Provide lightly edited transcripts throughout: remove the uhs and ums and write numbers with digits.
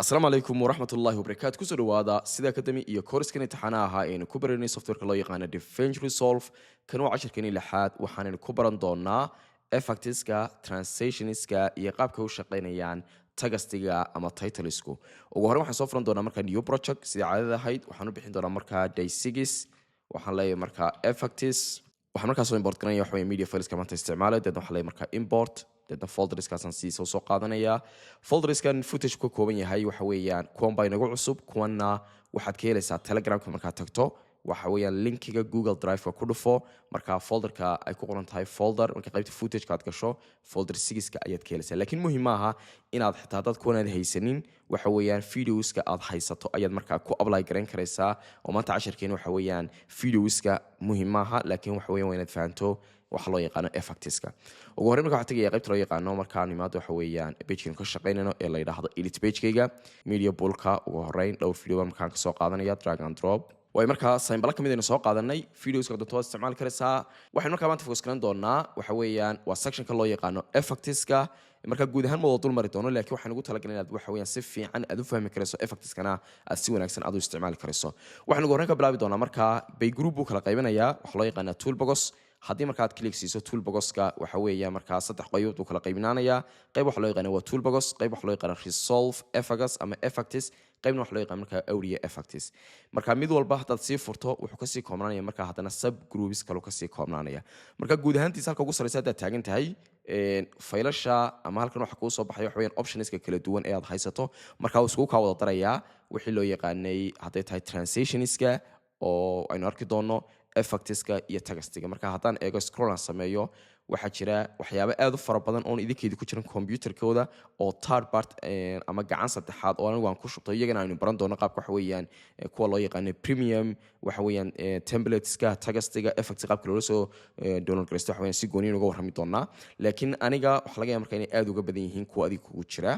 asalaamu calaykum waraxmatullaahi wabarakaatu kusoo dhawaada sida akademi iyo kooriskan imtixaana ahaa aynu ku baranay softwareka loo yaqaano defense resolve kan waa cashirkani lixaad waxaanaynu ku baran doonaa effectiska translationska iyo qaabka u shaqaynayaan tagastiga ama titleisku ugu hore waxaan soo furan doonaa markaa new project sidii caadada ahayd waxaan u bixin doonaa markaa day 6 waxaan leeyahay markaa effectis waxaan markaa soo import garanaya waxa weeye media fileska maanta isticmaalay deedna waxaan leeyahay markaa import deedna folderskaasaan siisa soo qaadanayaa folderskan footage ka kooban yahay waxa weeyaan kuwan baa inagu cusub kuwanna waxaad ka helaysaa telegramka markaad tagto waxa weeyaan linkiga google drive-ka ku dhufo markaa folderka ay ku qoran tahay folder marka qaybta footage-ka aad gasho folder 6-ka ayaad ka helaysaa laakiin muhiim maaha inaad xitaa dad kuwan aad haysanin waxa weeyaan videoska aad haysato ayaad markaa ku apply garan karaysaa oo maanta cashirkeena waxa weeyaan videoska muhiim maaha laakiin waxa weeyaan waa inaad fahanto waxa loo yaqaano effectiska ugu horreyn marka waxaan tagayaa qaybta loo yaqaano markaan imaado waxa weeyaan page-kan ka shaqaynayno ee la yidhaahdo edit page-kayga media pool-ka ugu horreyn dhowr video markaan ka soo qaadanaya drag and drop way markaa saymbala ka mid aynu soo qaadanay videoska doonto waad isticmaali karaysaa waxaynu markaa maanta focus garan doonaa waxa weeyaan waa sectionka loo yaqaano effectiska markaa guud ahaan ma wada dul mari doono laakiin waxaan ugu talagalay inaad waxa weeyaan si fiican aad u fahmi karayso effectiskana aad si wanaagsan aad u isticmaali karayso waxaan ugu horreyn ka bilaabi doonaa markaa bay group buu kala qaybinayaa waxa loo yaqaanaa toolbox haddii markaad click siiso toolboxka waxa weeya markaa saddex qaybood uu kala qaybinaanayaa qayb waxa loo yaqaana waa toolbox qayb waxa loo yaqaana resolve effects ama effects qaybna waxa loo yaqaan markaa awriya effects marka mid walba haddaad sii furto wuxuu kasii koobnaanaya markaa haddana sub groups kaloo kasii koobnaanaya marka guud ahaantiisa halka ugu sarreysa haddaad taagan tahay faylasha ama halkan waxa kuu soo baxay waxa weeyaan optionska kala duwan ee aad haysato marka uu iskugu kaa wada darayaa wixii loo yaqaanay hadday tahay translationska oo aynu arki doono effectiska iyo tagastiga marka haddaan eego scrollan sameeyo waxaa jira waxyaabo aad u fara badan oon idinkeedii ku jiran computerkooda oo third part ama gacan saddexaad oo anigu aan ku shubto iyagana aynu baran doono qaabka waxa weeyaan kuwa loo yaqaano premium waxa weeyaan templateska tagastiga effects qaabka loola soo download garaysto waxa weeyaan si gooniin uga warrami doonaa laakiin aniga waxa laga yaabaa marka inay aad uga badan yihiin kuwa adiga kugu jira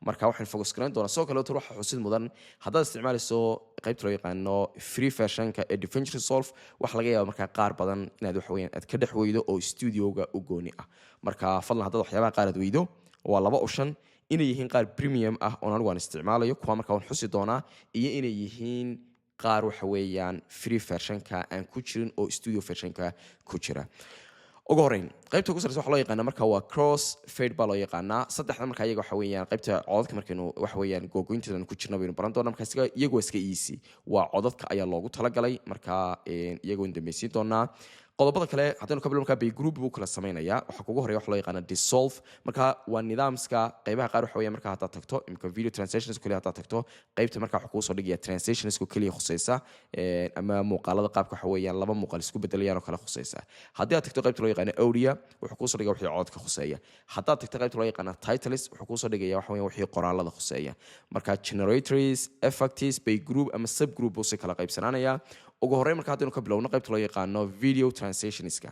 marka waxaan focus garan doonaa sidoo kale waxa xusid mudan haddaad isticmaalayso qaybta loo yaqaano free versionka ee defense resolve waxa laga yaabaa markaa qaar badan inaad waxa weeyaan aad ka dhex weydo oo studioga u gooni ah marka fadlan haddaad waxyaabaha qaar aad weydo waa 2 option inay yihiin qaar premium ah oo anigu aan isticmaalayo kuwa markaa waan xusi doonaa iyo inay yihiin qaar waxa weeyaan free versionka aan ku jirin oo studio versionka ku jira ugu horreyn qaybta ugu sarreysa waxa loo yaqaanaa marka waa cross fade baa loo yaqaanaa saddexda marka iyaga waxa weeyaan qaybta codadka markaynu waxa weeyaan googoynteedan ku jirna baynu baran doonaa marka iyagu waa iska easy waa codadka ayaa loogu talagalay marka iyagu waan dambaysiin doonaa qodobada kale haddaynu ka bilowno markaa bay group buu kala samaynayaa waxaa kugu horreeya waxa loo yaqaana dissolve marka waa nidaamska qaybaha qaar waxa weeyaan marka haddaad tagto imika video translations kaliya haddaad tagto qaybta marka waxa kugu soo dhigaya translationsku kaliya khusaysa ama muuqaalada qaabka waxa weeyaan laba muuqaal isku bedelayaan oo kale khusaysa haddii aad tagto qaybta loo yaqaana audio wuxuu kuu soo dhigaya wixii codka khuseeya haddaad tagto qaybta loo yaqaana titles wuxuu kuu soo dhigaya waxa weeyaan wixii qoraalada khuseeya marka generators effects bay group ama sub group buu si kala qaybsanaanayaa ugu horreyn marka haddaynu ka bilowno qaybta loo yaqaano video translationska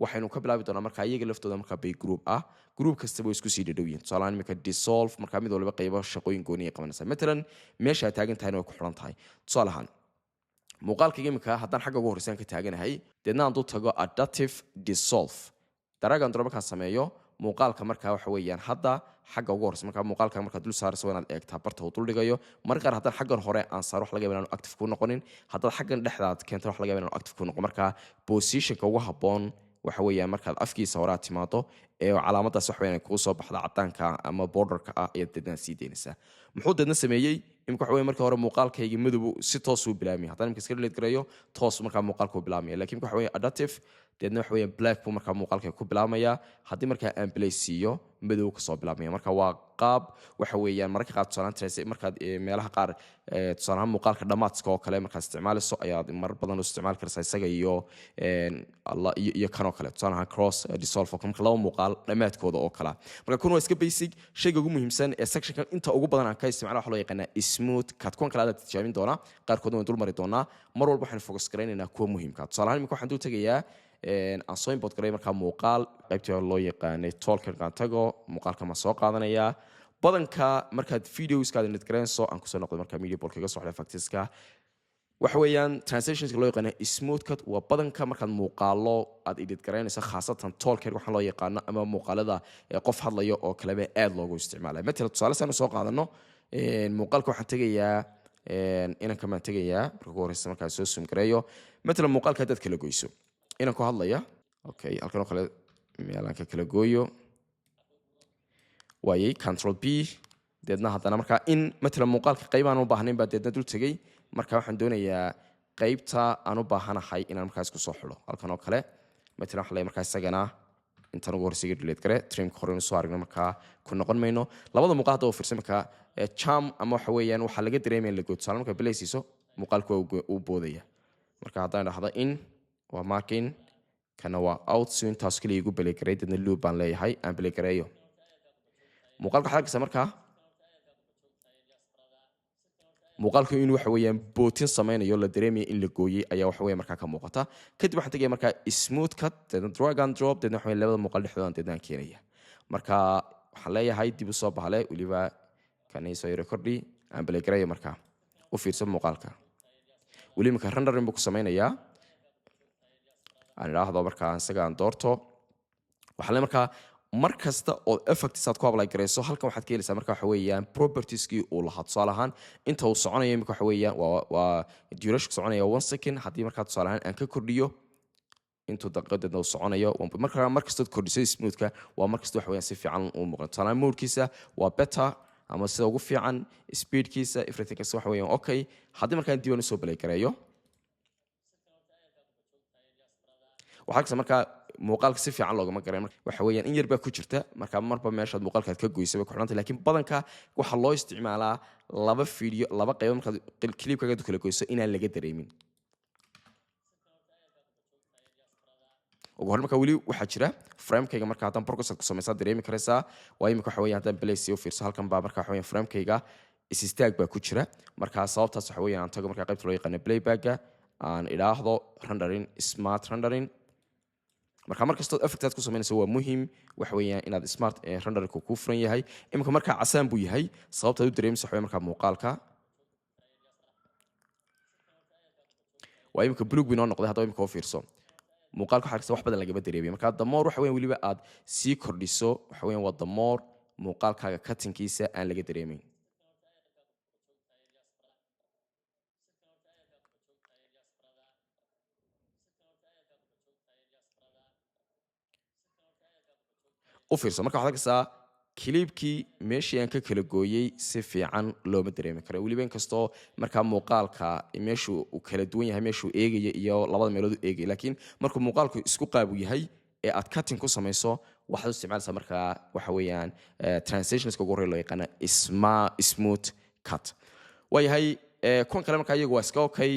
waxaynu ka bilaabi doonaa marka iyaga laftooda marka bay group ah group kasta way isku sii dhadhow yihiin tusaalahaan imika dissolve marka mid walba qaybo shaqooyin gooni ay qabanaysaa matalan meesha aad taagan tahayna way ku xiran tahay tusaale ahaan muuqaalkayga imika haddaan xagga ugu horreysaan ka taaganahay deedna aan dul tago adaptive dissolve daragan doro markaan sameeyo muuqaalka markaa waxa weeyaan hadda xagga ugu horeysa markaa muuqaalka markaa dul saarayso waa inaad eegtaa barta uu dul dhigayo marka qaar haddaan xaggan hore aan saaro wax laga yaaba inaanu active ku noqonin haddaad xaggan dhexdaad keento wax laga yaaba inaanu active ku noqon markaa positionka ugu habboon waxa weeyaan markaad afkiisa hore aad timaado ee calaamadaas wax weeyaan kugu soo baxda caddaanka ama borderka ah ayaad deedna sii daynaysaa muxuu deedna sameeyey imika waxa weeye marka hore muuqaalkayga madow si toos uu bilaabmaya haddaan imika iska delete gareeyo toos markaa muuqaalka uu bilaabmaya laakiin waxa weeye adaptive deedna waxa weeye black buu markaa muuqaalka ku bilaabmaya haddii markaa aan play siiyo madow kasoo bilaabmaya marka waa qaab waxa weeyaan mararka qaar tusaalahaan markaad meelaha qaar tusaalahaan muuqaalka dhammaadka oo kale markaad isticmaalayso ayaad marar badan u isticmaali karaysaa isaga iyo kanoo kale tusaalahaan cross dissolve oo marka laba muuqaal dhammaadkooda oo kala marka kun waa iska basic shayga ugu muhiimsan ee sectionkan inta ugu badan aan ka isticmaalo waxa loo yaqaanaa smooth cut kuwan kale aad tijaabin doonaa qaarkoodna waan dul mari doonaa mar walba waxaan focus garaynaynaa kuwa muhiimka tusaalahaan imika waxaan dul tegayaa aan soo import garay markaa muuqaal qaybtii loo yaqaanay tolkan aan tago muuqaalka ma soo qaadanayaa badanka markaad videoskaad edit garayso aan kusoo noqday markaa media pool kaga socda effectska waxa weeyaan translationska loo yaqaano smooth cut waa badanka markaad muuqaalo aad edit garaynayso khaasatan tolkan waxaan loo yaqaano ama muuqaalada qof hadlayo oo kaleba aad loogu isticmaalay matalan tusaale saan soo qaadano muuqaalka waxaan tegayaa inanka maan tegayaa marka ugu horeysa markaa soo zoom gareeyo matalan muuqaalka haddaad kala goyso inan ku hadlaya okay halkan oo kale meelaan ka kala gooyo waayay control B deedna haddana markaa in matalan muuqaalka qayb aan u baahnayn baa deedna dul tegay marka waxaan doonayaa qaybta aan u baahanahay inaan markaa isku soo xidho halkan oo kale matalan waxaa leeyahay markaa isagana intaan ugu horeysa delete gare trimka hore soo aragna markaa ku noqon mayno labada muuqaal hadda oo fiirsan markaa charm ama waxa weeyaan waxaa laga dareemaya la gooto salaam markaa bilaysiiso muuqaalku waa uu boodaya marka haddaan dhahdo in waa markin kana waa out so intaas kaliya igu belay garay dadna loop baan leeyahay aan belay gareeyo muuqaalka waxaa arkaysa markaa muuqaalku in waxa weeyaan bootin samaynayo la dareemayo in la gooyay ayaa waxa weeye markaa ka muuqata kadib waxaan tagaya markaa smooth cut deedna drag and drop deedna waxa weeye labada muuqaal dhexdooda deedna aan keenaya marka waxaan leeyahay dib u soo bahale weliba kan soo yaro kordhi aan belay gareeyo markaa u fiirso muuqaalka weli markaa rendering buu ku samaynayaa aan idhaahdo markaa isaga aan doorto waxaa le markaa mar kasta oo effects aad ku apply gareyso halkan waxaad ka helaysaa marka waxa weeyaan propertieskii uu lahaa tusaale ahaan inta uu soconayo imika waxa weeyaan waa duration soconaya 1 second haddii markaa tusaale ahaan aan ka kordhiyo intuu daqiiqadeedna uu soconayo mar kastood kordhiso smoothka waa mar kasta waxa weeyaan si fiican uu muuqato tusaale ahaan moodkiisa waa better ama sida ugu fiican speedkiisa everything kasta waxa weeyaan okay haddii markaan diiwaan usoo balay gareeyo waxaa kasta markaa muuqaalka si fiican loogama garan waxa weeyaan in yar baa ku jirta marka marba meeshaad muuqaalka aad ka goysay ku xidhantay laakiin badanka waxaa loo isticmaalaa laba video laba qaybood markaad clipkaaga kala goyso inaan laga dareemin ugu hor markaa weli waxaa jira framekayga marka haddaan progress ku samaysaa dareemi karaysaa waa imika waxa weeyaan haddaan play u fiirso halkan baa marka waxa weeyaan framekayga istaag baa ku jira markaa sababtaas waxa weeyaan aan tago markaa qaybta loo yaqaano playbacka aan idhaahdo rendering smart rendering marka markastood effectaad ku samaynayso waa muhiim waxa weeyaan inaad smart renderingku ku furan yahay imika markaa casaan buu yahay sababtaad u dareemaysa waxa markaa muuqaalka waa imika blue binoo noqday haddaba imika u fiirso muuqaalka waxaa kasta wax badan lagama dareemiyo marka damoor waxa weeyaan weliba aad sii kordhiso waxa weeyaan waa damoor muuqaalkaaga cuttingkiisa aan laga dareemin u fiirso marka waxaad arkaysaa clipkii meeshii aan ka kala gooyey si fiican looma dareemi karo weliba inkastoo markaa muuqaalka meeshuu uu kala duwan yahay meeshuu eegaya iyo labada meelood u eegaya laakiin markuu muuqaalku isku qaabu yahay ee aad cutting ku samayso waxaad u isticmaalaysaa markaa waxa weeyaan transitionska ugu horreeya loo yaqaana smooth cut waayahay kuwan kale markaa iyagu waa iska okay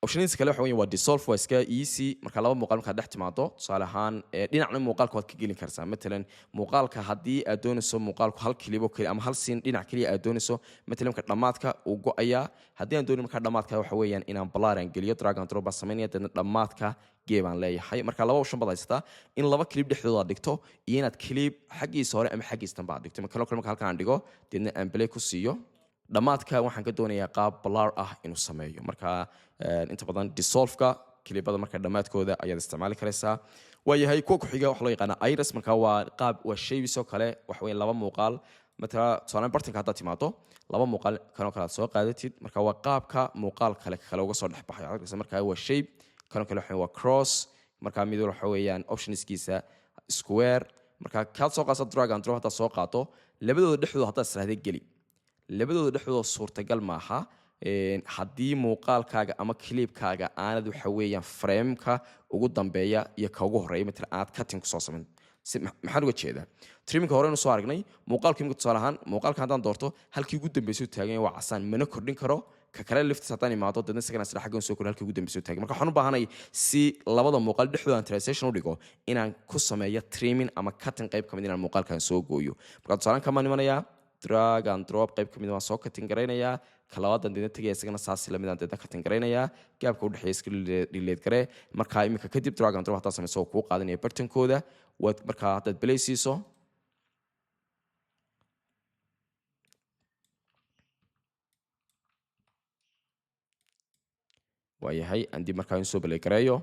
optionadiisa kale waxa weeyaan waa dissolve waa iska easy marka laba muuqaal markaad dhex timaado tusaale ahaan dhinacna muuqaalka waad ka gelin kartaa matalan muuqaalka haddii aad doonayso muuqaalku hal kilibo keli ama hal siin dhinac keliya aad doonayso matalan marka dhammaadka uu go-ayaa haddii aan doonin markaa dhammaadka waxa weeyaan inaan balaaran geliyo drag and drop baan samaynaya deedna dhammaadka gee baan leeyahay marka laba option baad haysataa in laba clip dhexdooda aad dhigto iyo inaad clip xaggiisa hore ama xaggiisa dambe aad dhigto marka kale marka halkan aan dhigo deedna aan play ku siiyo dhammaadka waxaan ka doonayaa qaab balaar ah inuu sameeyo marka inta badan dissolve-ka kilibada marka dhammaadkooda ayaad isticmaali karaysaa waayahay kuwa ku-xiga waxa loo yaqaana iris marka waa qaab waa shaybis oo kale waxa weeye laba muuqaal matala tusaale bartanka haddaad timaado laba muuqaal kanoo kale aad soo qaadatid marka waa qaabka muuqaal kale uga soo dhex baxay marka waa shape kanoo kale waa cross marka mid waxa weeyaan optionskiisa square marka kaad soo qaasa drag and drop haddaad soo qaato labadooda dhexdooda haddaad israahday geli labadooda dhexdooda suurtagal maaha haddii muuqaalkaaga ama clipkaaga aanad waxa weeyaan frameka ugu dambeeya iyo ka ugu horeeya matalan aad cutting kusoo samayn maxaan uga jeedaa trimmingka hore inu soo aragnay muuqaalka imika tusaale ahaan muuqaalka haddaan doorto halkii ugu dambeysay taagan waa casaan mana kordhin karo ka kale liftiis haddaan imaado dadna isagana sida xaggan soo kordhin halkii ugu dambeysay taagan marka waxaan u baahanay si labada muuqaal dhexdooda aan transition u dhigo inaan ku sameeyo trimming ama cutting qayb kamid inaan muuqaalkan soo gooyo marka tusaalaan kamaan imanayaa drag and drop qayb kamid waan soo cutting garaynayaa ka labaadan deedna tegaya isagana saasi lamidaan deedna cutting garaynayaa gaabka u dhexeeya iska delete garee marka imika kadib drag and drop haddaad samayso oo kuu qaadanaya bartankooda waad markaa haddaad play siiso waayahay aan dib markaa in soo play gareeyo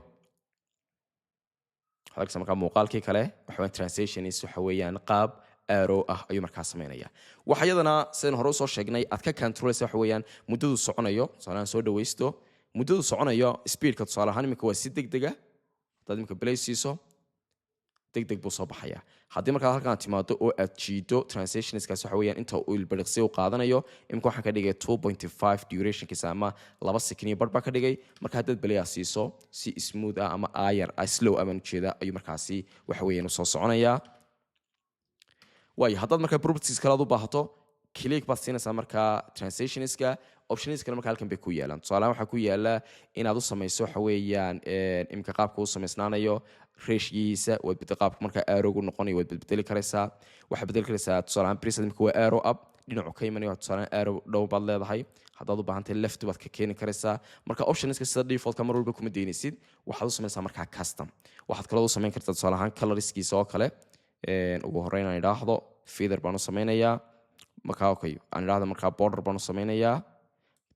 waxaad arkaysaa markaa muuqaalkii kale waxa weeyaan transitionis waxa weeyaan qaab arrow ah ayuu markaa sameynaya waxa iyadana sidaan hore usoo sheegnay aad ka controleysa waxa weeyaan muddadu soconayo tusaalahaan soo dhawaysto muddadu soconayo speedka tusaale ahaan iminka waa si degdega hadaad iminka play siiso degdeg buu soo baxaya haddii markaa halkaan timaado oo aad jiido transitionskaas waxa weeyaan inta uu ilbiriqsi u qaadanayo iminka waxaan ka dhigay 2.5 durationkiisa ama 2 second bar baa ka dhigay marka haddaad balayaa siiso si smooth ah ama ayar slow amaan ujeeda ayuu markaasi waxa weeyaan usoo soconayaa waayo haddaad markaa properties kale aad u baahato click baad siinaysaa markaa transitionska optionskana markaa halkan bay ku yaalaan tusaalahaan waxaa ku yaala inaad u samayso waxa weeyaan iminka qaabka u samaysnaanayo ratiogiisa waad bedel qaabka markaa arrowgu noqonayo waad bedeli karaysaa waxaad bedeli karaysaa tusaalahaan preset imika waa arrow up dhinacu ka imanayo waa tusaalahaan arrow down baad leedahay haddaad u baahantahay left baad ka keeni karaysaa marka optionska sida defaultka mar walba kuma daynaysid waxaad u samaysaa markaa custom waxaad kaloo u samayn kartaa tusaalahaan colorskiisa oo kale ugu horreyn aan idhaahdo feather baan u samaynayaa markaa okay aan idhaahdo markaa border baan u samaynayaa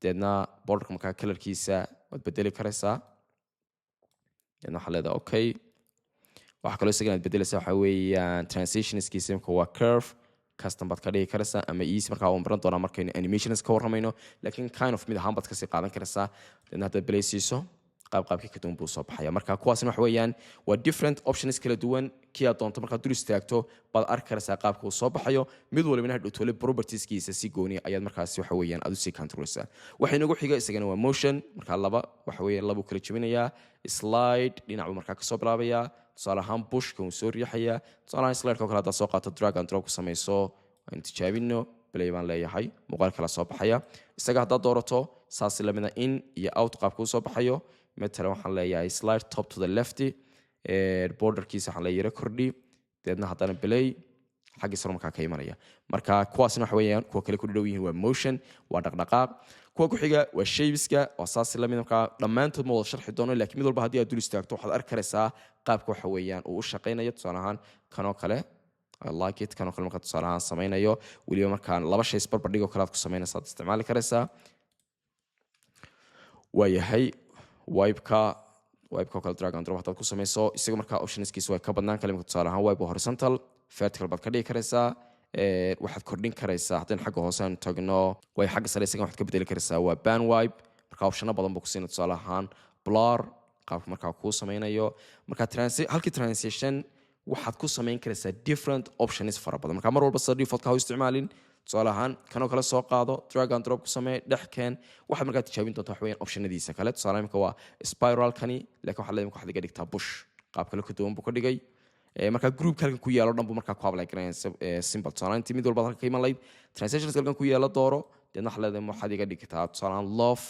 deedna borderka markaa colorkiisa waad bedeli karaysaa deedna waxaa leedahay okay waxaa kaloo isaga inaad bedelaysaa waxaa weeyaan transitionskiisa imika waa curve custom baad ka dhigi karaysaa ama easy markaa uu maran doonaa markaynu animations ka warramayno laakiin kind of mid ahaan baad kasii qaadan karaysaa deedna haddaad play siiso qaabkii ka duwan buu soo baxaya marka kuwaasina waxa weeyaan waa different options kala duwan kii aad doonto markaad dul istaagto baad arki karaysaa qaabka uu soo baxayo mid walibana hadhowtole propertieskiisa si gooni ayaad markaasi waxa weeyaan aad usii controleysaa waxa inagu xiga isagana waa motion markaa laba waxa weeyaan labuu kala jebinayaa slide dhinacbuu markaa kasoo bilaabayaa tusaale ahaan bushka uu soo riixayaa tusaale ahaan slideka oo kale haddaad soo qaato drag and drop ku samayso aynu tijaabino play baan leeyahay muuqaal kala soo baxaya isaga haddaad doorato saasi lamida in iyo out qaabka uu soo baxayo مثلا waxaan leeyahay slide top to the left borderkiisa waxaan leeyahay kordhi deedna haddana play xaggiisa markaa ka imanaya marka kuwaasina waxa weeyaan kuwa kale ku dhow yihiin waa motion waa dhaqdhaqaaq kuwa ku xiga waa shapeska waa saas la mid markaa dhammaantood ma wada sharxi doono laakiin mid walba haddii aad dul istaagto waxaad arki karaysaa qaabka waxa weeyaan uu u shaqaynayo tusaale ahaan kanoo kale I like it kanoo kale markaa tusaale ahaan samaynayo weliba markaan laba shay isbarbardhigoo kale aad ku samaynaysaa aad isticmaali karaysaa waayahay wipeka oo kale drag and drop hadaad ku samayso isaga markaa optionskiisa way ka badnaan kale tusaale ahaan wipe horizontal vertical baad ka dhigi karaysaa waxaad kordhin karaysaa haddaynu xagga hoose aanu tagno way xagga sare isaga waxaad ka bedeli karaysaa waa ban wipe marka optiona badan buu ku siina tusaale ahaan blur qaabka markaa kuu samaynayo marka halkii transition waxaad ku samayn karaysaa different options fara badan marka mar walba sida defaultka ha u isticmaalin tusaale ahaan kanoo kale soo qaado drag and drop ku samee dhexkeen waxaad markaa tijaabin doontaa wax weeyaan optionadiisa kale tusaale imika waa spiralkani laakiin waxaad leedahay waxaad iga dhigtaa bush qaab kale ka duwan buu ka dhigay markaa groupka halkan ku yaalo dhan buu markaa ku apply garanaya simple tusaale intii mid walba halkan ka iman lahayd transitions halkan ku yaalo dooro deedna waxaad leedahay waxaad iga dhigtaa tusaale ahaan love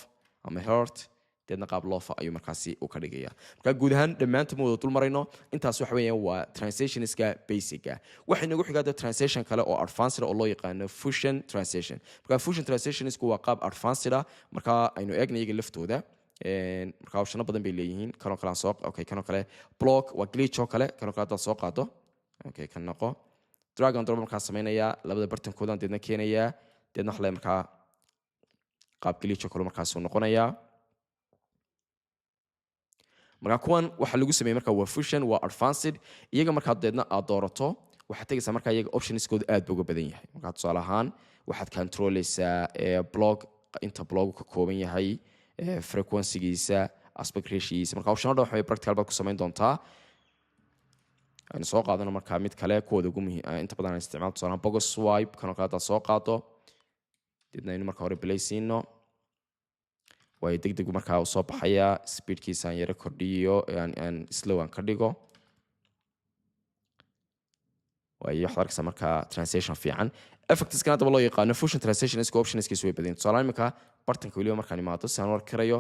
ama heart deedna qaab loofa ayuu markaasi u ka dhigaya marka guud ahaan dhammaantood ma wada dul marayno intaas waxa weeyaan waa transitionska basica waxa inagu xigaada transition kale oo advanced oo loo yaqaano fusion transition marka fusion transitionisku waa qaab advanced marka aynu eegna iyaga laftooda marka optiono badan bay leeyihiin kanoo kale soo okay kanoo kale block waa glitch oo kale kanoo kale haddaad soo qaado okay kan noqo drag and drop markaa samaynayaa labada bartankoodan deedna keenayaa deedna waxa markaa qaab glitch oo kale markaasuu noqonayaa marka kuwan waxa lagu sameeyay marka waa fusion waa advanced iyaga marka deedna aad doorato waxa tagaysaa marka iyaga optionskooda aad buu uga badan yahay marka tusaale ahaan waxaad controleysaa blog inta blog ka kooban yahay frequency-giisa aspect ratio-giisa marka optionada waxa practical baad ku samayn doontaa aan soo qaadano marka mid kale kuwada ugu muhiim inta badan aan isticmaalo tusaale ahaan bogo swipe kanoo kale aad soo qaado deedna inuu marka hore play siino way degdeg markaa soo baxaya speedkiisa aan yara kordhiyo aan slow aan ka dhigo way waxaad arkaysaa markaa transition fiican effectskana hadaba loo yaqaano fusion transition iska optionskiisu way badan tusaale imika bartanka weliba markaan imaado si aan arki karayo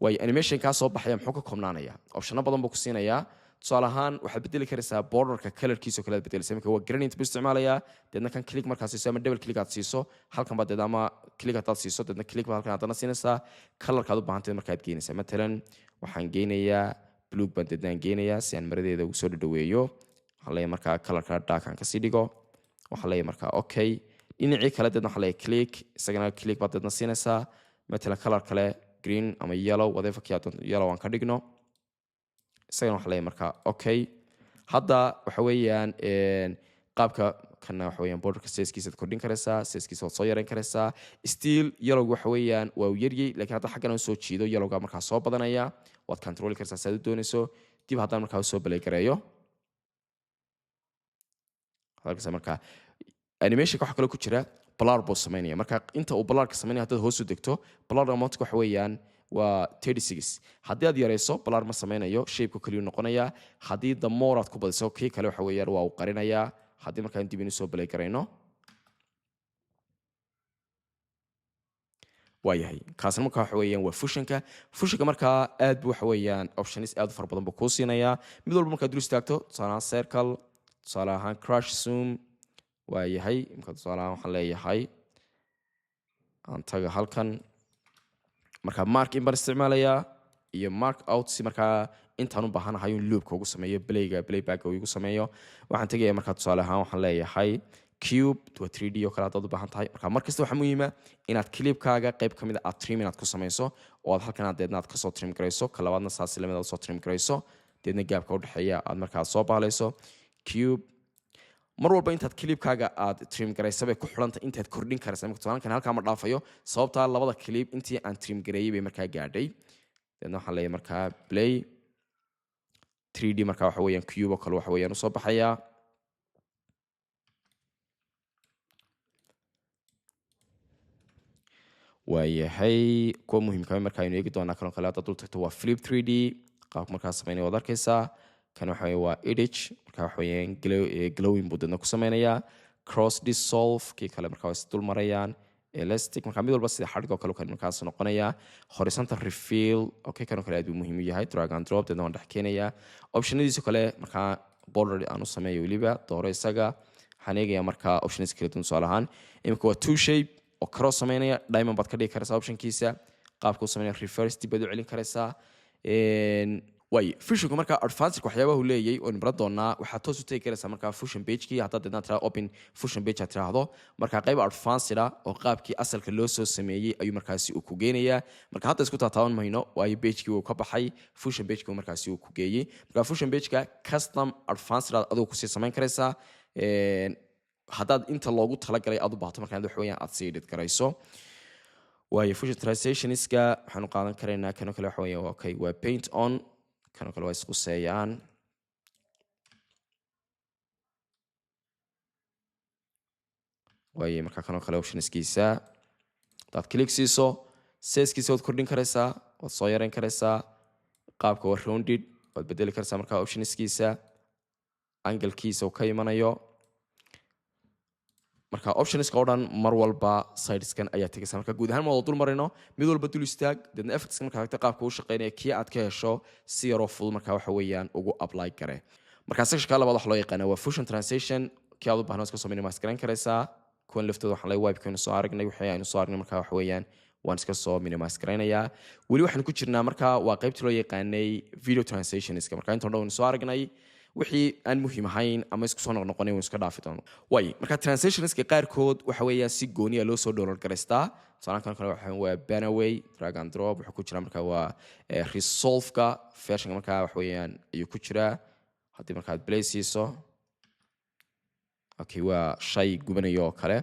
way animation kaa soo baxaya muxuu ka koobnaanaya optiono badan buu ku siinayaa tusaale ahaan waxaad bedeli karaysaa borderka colorkiisa kale bedelaysa imika waa gradient buu isticmaalayaa deedna kan click markaa siiso ama double click aad siiso halkan baad deedna ama click aad siiso deedna click baad halkan aadna siinaysaa colorka aad u baahantahay markaad geynaysaa matalan waxaan geynayaa blue baan deedna aan geynayaa si aan maradeeda ugu soo dhadhaweeyo waxaan leeyahay markaa colorka dark aan kasii dhigo waxaan leeyahay markaa okay dhinacii kale deedna waxaan leeyahay click isagana click baad deedna siinaysaa matalan color kale green ama yellow whatever kii aad yellow aan ka dhigno isagana waxaa leeyahay markaa okay hadda waxa weeyaan qaabka kana waxa weeyaan borderka sizekiisa kordhin karaysaa sizekiisa waad soo yareyn karaysaa still yellowga waxa weeyaan waa yaryay laakiin hadda xaggan aan soo jiido yellowga markaa soo badanaya waad control karaysaa saad u doonayso dib haddaan markaa soo balay gareeyo halkaas markaa animationka waxa kale ku jira blur buu sameynaya marka inta uu blurka sameynaya haddaad hoos u degto blur amount waxa weeyaan waa 36 haddii aad yareyso blur ma sameynayo shape-ku kaliya noqonaya haddii the more aad ku badiso kii kale waxa weeyaan waa uu qarinayaa haddii markaan dib inuu soo balay garayno waayahay kaasna markaa waxa weeyaan waa fusionka markaa aad buu waxa weeyaan options aad u fara badan buu kuu siinayaa mid walba markaad dul istaagto tusaale ahaan circle tusaale ahaan crash zoom waayahay marka tusaale ahaan waxaan leeyahay aan taga halkan marka mark in baan isticmaalayaa iyo mark out si markaa intaan u baahanahay in loopka ugu sameeyo playback ugu sameeyo waxaan tagayaa markaa tusaale ahaan waxaan leeyahay cube waa 3D oo kale haddaad u baahan tahay marka markasta waxaa muhiima inaad clipkaaga qayb ka mid ah aad trim inaad ku samayso oo aad halkan deedna aad kasoo trim garayso ka labaadna saas lamid aad soo trim garayso deedna gaabka u dhexeeya aad markaa soo baalayso cube mar walba intaad clipkaaga aad trim garaysa bay ku xidhanta intaad kordhin karaysa marka tusaale halkaa ma dhaafayo sababtaa labada clip intii aan trim gareeyay bay markaa gaadhay deedna waxaan leeyahay markaa play 3D markaa waxa weeyaan cube oo kale waxa weeyaan usoo baxayaa waayahay kuwa muhiimka markaa aynu eegi doonaa kaloo kale haddaad dul tagto waa flip 3D qaabka markaa sameynaya waad arkaysaa kan waxa weeye waa edit markaa waxa weeyaan glowing buu dadna ku sameynayaa cross dissolve kii kale markaa waa is dul marayaan elastic markaa mid walba sida xadhig oo kale kan markaas noqonaya horizontal refill okay kan kale aad buu muhiim u yahay drag and drop dadna waan dhex keenayaa optionadiisa kale markaa border aan u sameeyo weliba dooro isaga waxaan eegayaa markaa optionadiisa kale duwan tusaale ahaan imika waa two shape oo cross sameynaya diamond baad ka dhigi karaysaa optionkiisa qaabka u sameynaya reverse dib baad u celin karaysaa way fusionku markaa advanced waxyaabaha uu leeyahay oo nibra doonaa waxaad toos u tagi karaysaa markaa fusion page-kii haddaad deedna tiraa open fusion page aad tiraahdo markaa qayb advanced ah oo qaabkii asalka loo soo sameeyey ayuu markaasi uu ku geenayaa marka hadda isku taataaban mayno waayo page-kii uu ka baxay fusion page-kii markaasi uu ku geeyey markaa fusion page-ka custom advanced aad adigu kusii samayn karaysaa haddaad inta loogu talagalay aad u baahato markaa wax weeyaan aad sii edit garayso waayo fusion transitionska waxaanu qaadan karaynaa kanoo kale waxa weeyaan okay waa paint on kanoo kale waa isku seeyaan waayo markaa kanoo kale optionskiisa haddaad click siiso sizekiisa waad kordhin karaysaa waad soo yareyn karaysaa qaabka waa rounded waad bedeli karaysaa markaa optionskiisa anglekiisa uu ka imanayo marka optionska oo dhan mar walba sideskan ayaa tagaysa marka guud ahaan wada dul marino mid walba dul istaag dadna effectska marka tagta qaabka uu shaqeynaya kii aad ka hesho si yar oo fudud marka waxa weeyaan ugu apply gare marka sectionka labaad wax loo yaqaan waa fusion transition kii aad u baahnaa iska soo minimize garan karaysaa kuwan laftooda waxaan leeyahay wipe-ka soo aragnay wixii aynu soo aragnay marka waxa weeyaan waan iska soo minimize garaynayaa weli waxaan ku jirnaa marka waa qaybtii loo yaqaanay video transitionska marka inta dhan soo aragnay wixii aan muhiim ahayn ama isku soo noqnoqonay waan iska dhaafi doono way marka transitionska qaarkood waxa weeyaan si gooni ah loo soo download garaystaa tusaale kale waxa waa Banaway drag and drop waxa ku jira marka waa resolve-ka version marka waxa weeyaan ayuu ku jira hadii marka aad play siiso okay waa shay gubanayo oo kale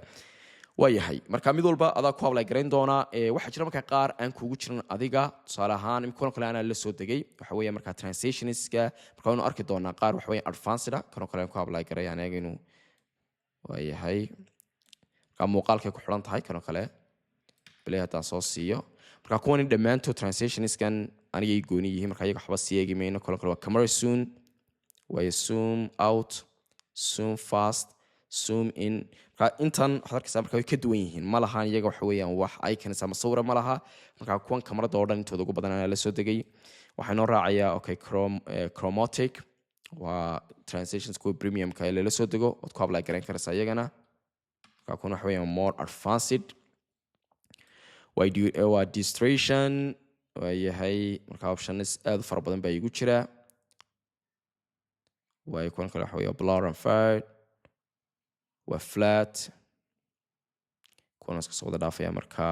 waayahay marka mid walba adaa ku apply garayn doona waxa jira marka qaar aan kugu jirin adiga tusaale ahaan imkoon kale aan la soo degay waxa weeye marka transitionska marka inuu arki doona qaar waxa weeye advanced kan kale aan ku apply garay anaga inuu waayahay ka muuqaalka ku xiran tahay kan kale play hada soo siiyo marka kuwan dhamaanto transitionskan aniga gooni yihiin marka iyaga waxba siyeegi meeno kale waa camera soon way zoom out zoom fast zoom in marka intan hadalkiisa marka way ka duwan yihiin ma lahaan iyaga waxa weeyaan wax icons ama sawir ma laha marka kuwan kamarada oo dhan intooda ugu badan la soo degay waxaa noo raacaya okay chromatic waa transitions ku premium ka la soo dego oo ku apply garan karaysa iyagana marka kuwan waxa weeyaan more advanced waa distortion waayahay marka options aad fara badan baa igu jira way kuwan kale waxa weeyaan blur and fade waa flat kuwan iska soo wada dhaafaya marka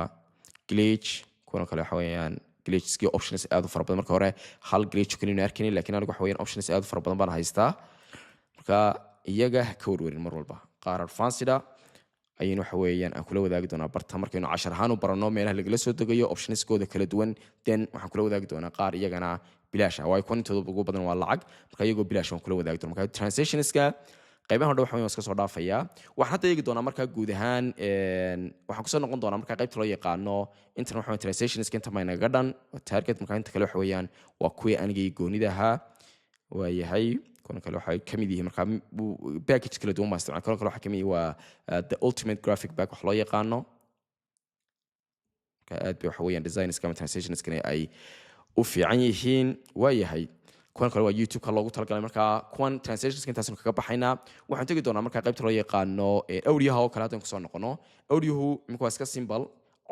glitch kuwan kale waxa weeyaan glitchski options aad u fara badan marka hore hal glitch kaliya inaan arkay laakiin anigu waxa weeyaan options aad u fara badan baan haystaa marka iyaga ka warwarin mar walba qaar advanced ayaynu waxa weeyaan aan kula wadaagi doonaa barta markaynu cashar ahaan u baranno meelaha lagala soo degayo optionskooda kala duwan then waxaan kula wadaagi doonaa qaar iyagana bilaash ah waayo kuwan intooda ugu badan waa lacag marka iyagoo bilaash waan kula wadaagi doonaa marka transitionska qaybahan o dhan waxa weyn iska soo dhaafayaa waxaan hadda eegi doonaa markaa guud ahaan waxaan kusoo noqon doonaa markaa qaybta loo yaqaano intan waxa weyn transitionska inta maynaga dhan target markaa inta kale waxa weeyaan waa kuwii anigii goonida ahaa waayahay kuwan kale waxay ka mid yihiin markaa package kala duwan baa isticmaal kuwan kale waxaa ka mid yihi waa the ultimate graphic back wax loo yaqaano marka aad bay waxa weeyaan designerska ama transitionskani ay u fiican yihiin waayahay kuwan kale waa youtube-ka loogu talagalay markaa kuwan translationska intaasnu kaga baxaynaa waxaan tegi doonaa markaa qaybta loo yaqaano awdiyaha oo kale haddaan kusoo noqono awdiyuhu imika waa iska simbal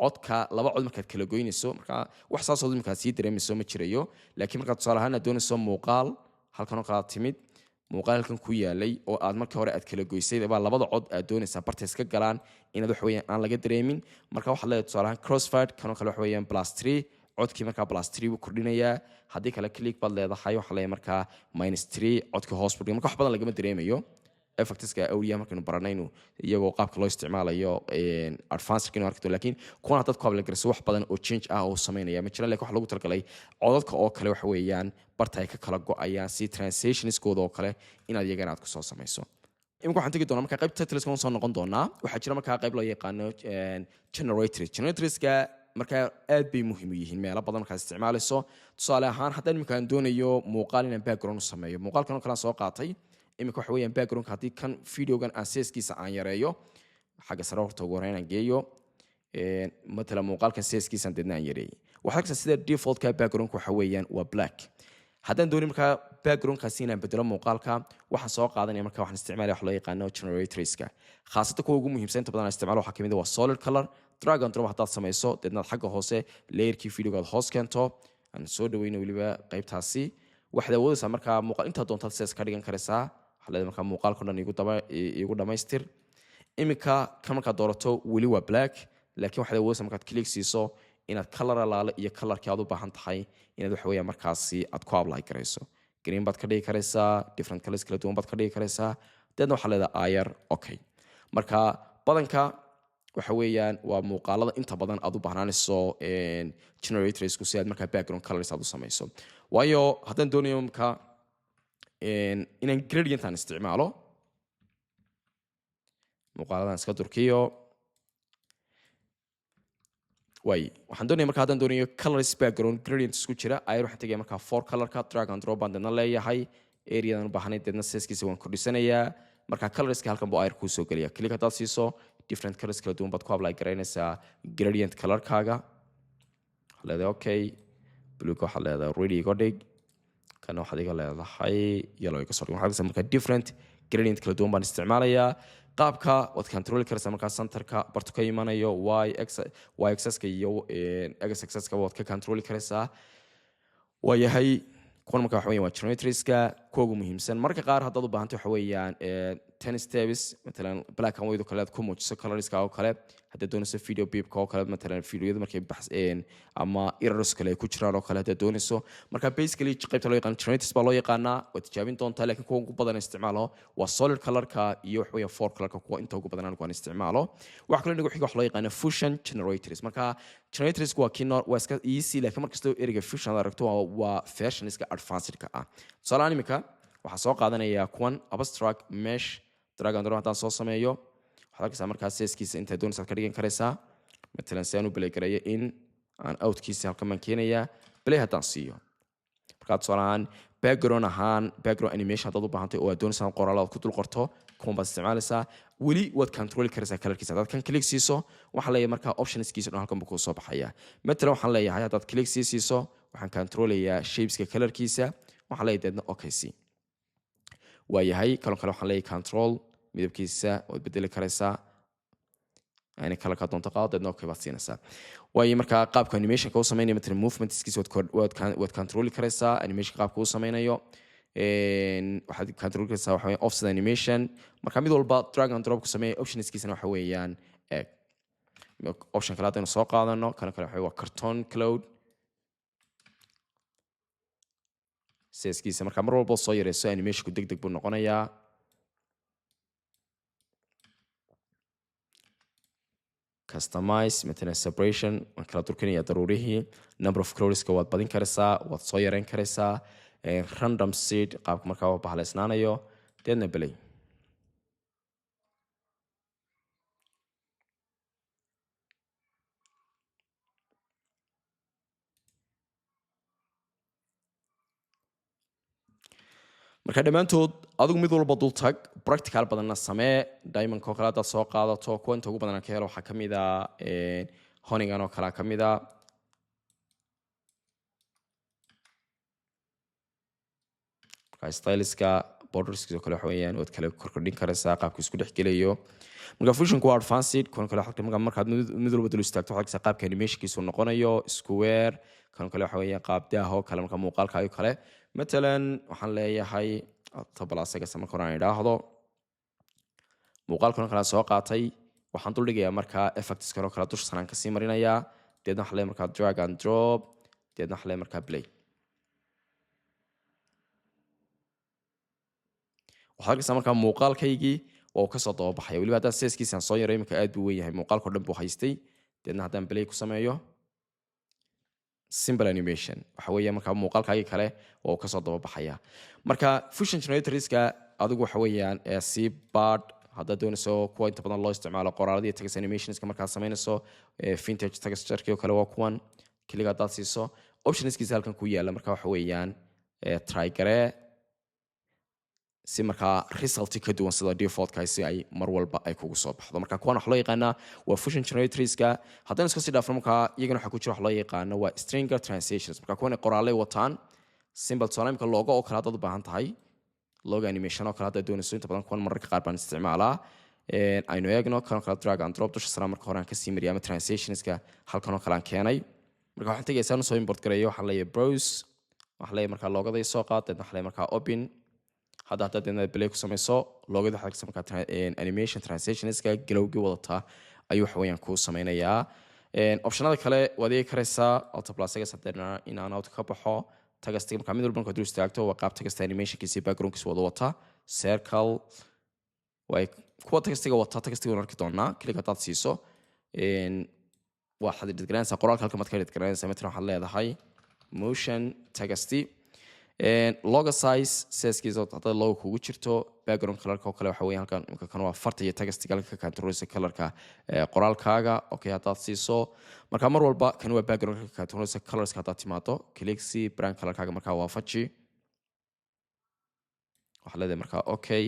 codka laba cod markaad kala goynayso markaa wax saasoo iminkaad sii dareemayso ma jirayo laakiin markaad tusaale ahaan aad doonayso muuqaal halkan oo kale aad timid muuqaal halkan ku yaalay oo aad markii hore aad kala goysay baa labada cod aad doonaysaa barta iska galaan inaad wax weeyaan aan laga dareemin marka waxaad leedahay tusaale ahaan crossfire kanoo kale wax weeyaan +3 codkii markaa +3 buu kordhinayaa haddii kale click baad leedahay waxaa leeyahay markaa -3 codkii hoos buu dhigay marka wax badan lagama dareemayo effectska awliya markaynu baranayno iyagoo qaabka loo isticmaalayo advanced inuu arki laakiin kuwan haddaad ku hablagarayso wax badan oo change ah oo sameynaya ma jiraan laakiin waxa lagu talagalay codadka oo kale waxa weeyaan barta ay ka kala go'ayaan si translationskooda oo kale inaad iyagana aad ku soo samayso imika waxaan tegi doonaa markaa qaybta titleska soo noqon doonaa waxaa jira markaa qayb loo yaqaano generatorska markaa aad bay muhiim u yihiin meelo badan markaad isticmaalayso tusaale ahaan haddaan imika aan doonayo muuqaal inaan background u sameeyo muuqaalkan oo kale aan soo qaatay imika waxa weeyaan backgroundka haddii kan videogan aan seeskiisa aan yareeyo xagga sare horta ugu horreyn aan geeyo matala muuqaalkan seeskiisaan deedna aan yareeyey waxaa arkaysaa sida defaultka backgroundka waxa weeyaan waa black haddaan dooni markaa backgroundkaasi inaan bedelo muuqaalka waxaan soo qaadanaya markaa waxaan isticmaalaya wax loo yaqaano generatorska khaasatan kuwa ugu muhiimsan inta badan aan isticmaalo waxaa kamid ah waa solid color drag and drop haddaad samayso deednaad xagga hoose layerkii videoga aad hoos keento aan soo dhaweyno weliba qaybtaasi waxaad awoodaysaa markaa muuqaal intaa doontaad sees ka dhigan karaysaa waxaa leedahay markaa muuqaalka dhan igu dhamaystir iminka kan markaad doorato weli waa black laakiin waxaad awoodaysaa markaad click siiso inaad color alaale iyo colorkii aad u baahan tahay inaad waxa weeyaan markaasi aad ku apply karayso green baad ka dhigi karaysaa different colors kala duwan baad ka dhigi karaysaa deedna waxaa leedahay ayar okay marka badanka waxa weeyaan waa muuqaalada inta badan aad u bahnaanayso generatorsku si aad markaa background colors aad u samayso waayo haddaan doonayo markaa inaan gradient aan isticmaalo muuqaaladan iska durkiyo waxaan doonaya markaa haddaan doonayo colors background gradient isku jira ayar waxaan tegaya markaa 4 colorka drag and drop baan deedna leeyahay areadan u baahanay deedna seeskiisa waan kordhisanayaa markaa colorska halkan buu ayar kuu soo gelaya click haddaad siiso different colors kala duwan baad ku apply garaynaysaa gradient colorkaaga waxaad leedahay okay bluega waxaad leedahay ready iga dhig kana waxaad iga leedahay yellow iga soo dhig waxaad arkaysaa markaa different gradient kala duwan baan isticmaalayaa qaabka waad control karaysaa markaa centerka bartu ka imanayo y axis-ka iyo x axis-ka waad ka control karaysaa waayahay kuwan markaa waxa weeyaan waa generatorska kuwa ugu muhiimsan marka qaar haddaad u baahantay waxa weeyaan 10 steps matalan black and white oo kale aad ku muujiso colorska oo kale haddaad doonayso video beepka oo kale matalan videoyada markay baxseen ama errors kale ay ku jiraan oo kale haddaad doonayso marka basically qaybta loo yaqaan generators baa loo yaqaanaa waad tijaabin doontaa laakiin kuwa ugu badan isticmaalo waa solid colorka iyo wax weeyaan 4 colorka kuwa inta ugu badan anigu aan isticmaalo waxa kale xiga wax loo yaqaan fusion generators marka generators waa kino waa iska easy laakiin markasta ereyga fusion aad aragto waa version iska advanced-ka ah tusaale animika waxaan soo qaadanayaa kuwan abstract mesh drag and drop haddaan soo sameeyo waxaad arkaysaa markaa seeskiisa intaad doonaysaad ka dhigan karaysaa matalan si aan u play gareeyo in aan outkiisa halkan baan keenayaa play haddaan siiyo markaa tusaale ahaan background animation haddaad u baahantay oo aad doonaysaa qoraalaad ku dul qorto kuwan baad isticmaalaysaa weli waad controli karaysaa colorkiisa haddaad kan click siiso waxaan leeyahay markaa optionskiisa dhan halkan buu kuu soo baxaya matalan waxaan leeyahay haddaad click siiso waxaan controlayaa shapeska colorkiisa waxaan leeyahay deedna okay see waayahay kalon kale waxaan leeyahay control midabkiisa waad bedeli karaysaa yani colorka doonto qaado deedna okay baad siinaysaa waayo markaa qaabka animationka u sameynaya matalan movementskiisa waad controli karaysaa animation qaabka u sameynayo waxaad control karaysaa waxa weeyaan offset animation marka mid walba drag and drop ku sameeya optionskiisana waxa weeyaan eeg option kale haddaynu soo qaadano kana kale waxa waa cartoon cloud seeskiisa marka mar walba soo yareyso animationku degdeg buu noqonayaa customize مثلا separation waan kala durkinaya daruurihii number of colorska waad badin karaysaa waad soo yareyn karaysaa random seed qaabka markaa waa bahaleysnaanayo deedna belay marka dhammaantood adigu mid walba dul tag practical badanna samee diamond oo kale hadaad soo qaadato kuwa inta ugu badan ka helo waxaa ka mid ah honingan oo kale ka mid ah styliska borderska kale waxa weeyaan oo kale kordhin karaysaa qaabka isku dhexgelayo marka fusion ku advanced kon kale halka markaad mid walba dul istaagto waxa qaabka animationkiisu noqonayo square kan kale waxa weeyaan qaab daaho kale marka muuqaalka ay kale مثلا waxaan leeyahay tabalasaga marka aan idhaahdo muuqaalkan kala soo qaatay waxaan dul dhigayaa marka effects kale kala dush sanaan ka sii marinayaa deedna waxaan leeyahay marka drag and drop deedna waxaan leeyahay marka play waxaan ka marka muuqaalkaygii oo ka soo doobaxay waliba hadda siskiisan soo yaray marka aad buu weyn yahay muuqaalka dhan buu haystay deedna haddaan play ku sameeyo simple animation waxa weeye marka muuqaalkaagi kale oo ka soo daba baxaya marka fusion generatorska adigu waxa weeyaan si bad hadda doonayso kuwa inta badan loo isticmaalo qoraalada iyo text animationska marka sameynayso vintage texture kale waa kuwan kaliya dad siiso optionskiisa halkan ku yaala marka waxa weeyaan try gare si marka result ka duwan sida default-ka si ay mar walba ay kugu soo baxdo marka kuwan wax loo yaqaan waa fusion generatoreska haddana iska sii dhaafno marka iyagana waxa ku jira wax loo yaqaan waa stringer transitions marka kuwan qoraalay wataan symbol toolka logo oo kala dad baahan tahay logo animation oo kala dad doonayso inta badan kuwan mararka qaar baan isticmaalaa aynu eegno kan kala drag and drop dusha sara marka hore aan ka sii mariyay transitionska halkan oo kala aan keenay marka waxaan tagaysaa soo import gareeyo waxaan leeyahay browse waxaan leeyahay marka logada soo qaatay waxaan leeyahay marka open hadda hadda play ku sameyso logada waxa marka animation transitionska galowgi wadata ayuu wax weeyaan ku sameynayaa optionada kale waad eegi karaysaa auto plus ga saddeena in aan auto ka baxo tagastiga marka mid walba marka dul istaagto waa qaab tagasta animationkiisa backgroundkiisa wada wata circle way kuwa tagastiga wata tagastiga arki doonaa click hadaad siiso waa xadid garanaysa qoraalka halka marka xadid garanaysa metra waxaad leedahay motion tagasti logo size sizekiisa hadda logo kugu jirto background colorka oo kale waxa weeyaan halkan marka kan waa farta iyo tagastiga ka controlisa colorka qoraalkaaga okay hadaad siiso marka mar walba kan waa background ka controlisa colorska hadaad timaado click si brand colorkaaga marka waafaji waxa leedahay marka okay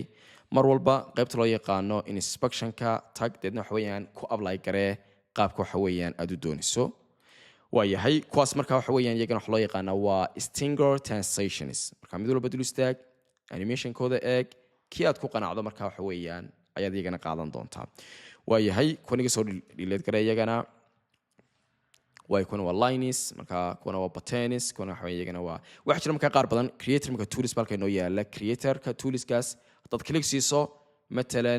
mar walba qaybta loo yaqaano inspectionka tag deedna waxa weeyaan ku apply garee qaabka waxa weeyaan aad u doonayso waayahay kuwaas marka waxa weeyaan iyagana wax loo yaqaan waa stinger transitions marka mid walba dul istaag animation kooda eeg kii aad ku qanacdo marka waxa weeyaan ayaad iyagana qaadan doontaa waayahay kuwaniga soo delete garay iyagana kuna waa lines marka kuna waa buttons kuna waxa iyagana waa waxa jira marka qaar badan creator marka tools balka noo yaala creator ka toolskaas dad click siiso مثلا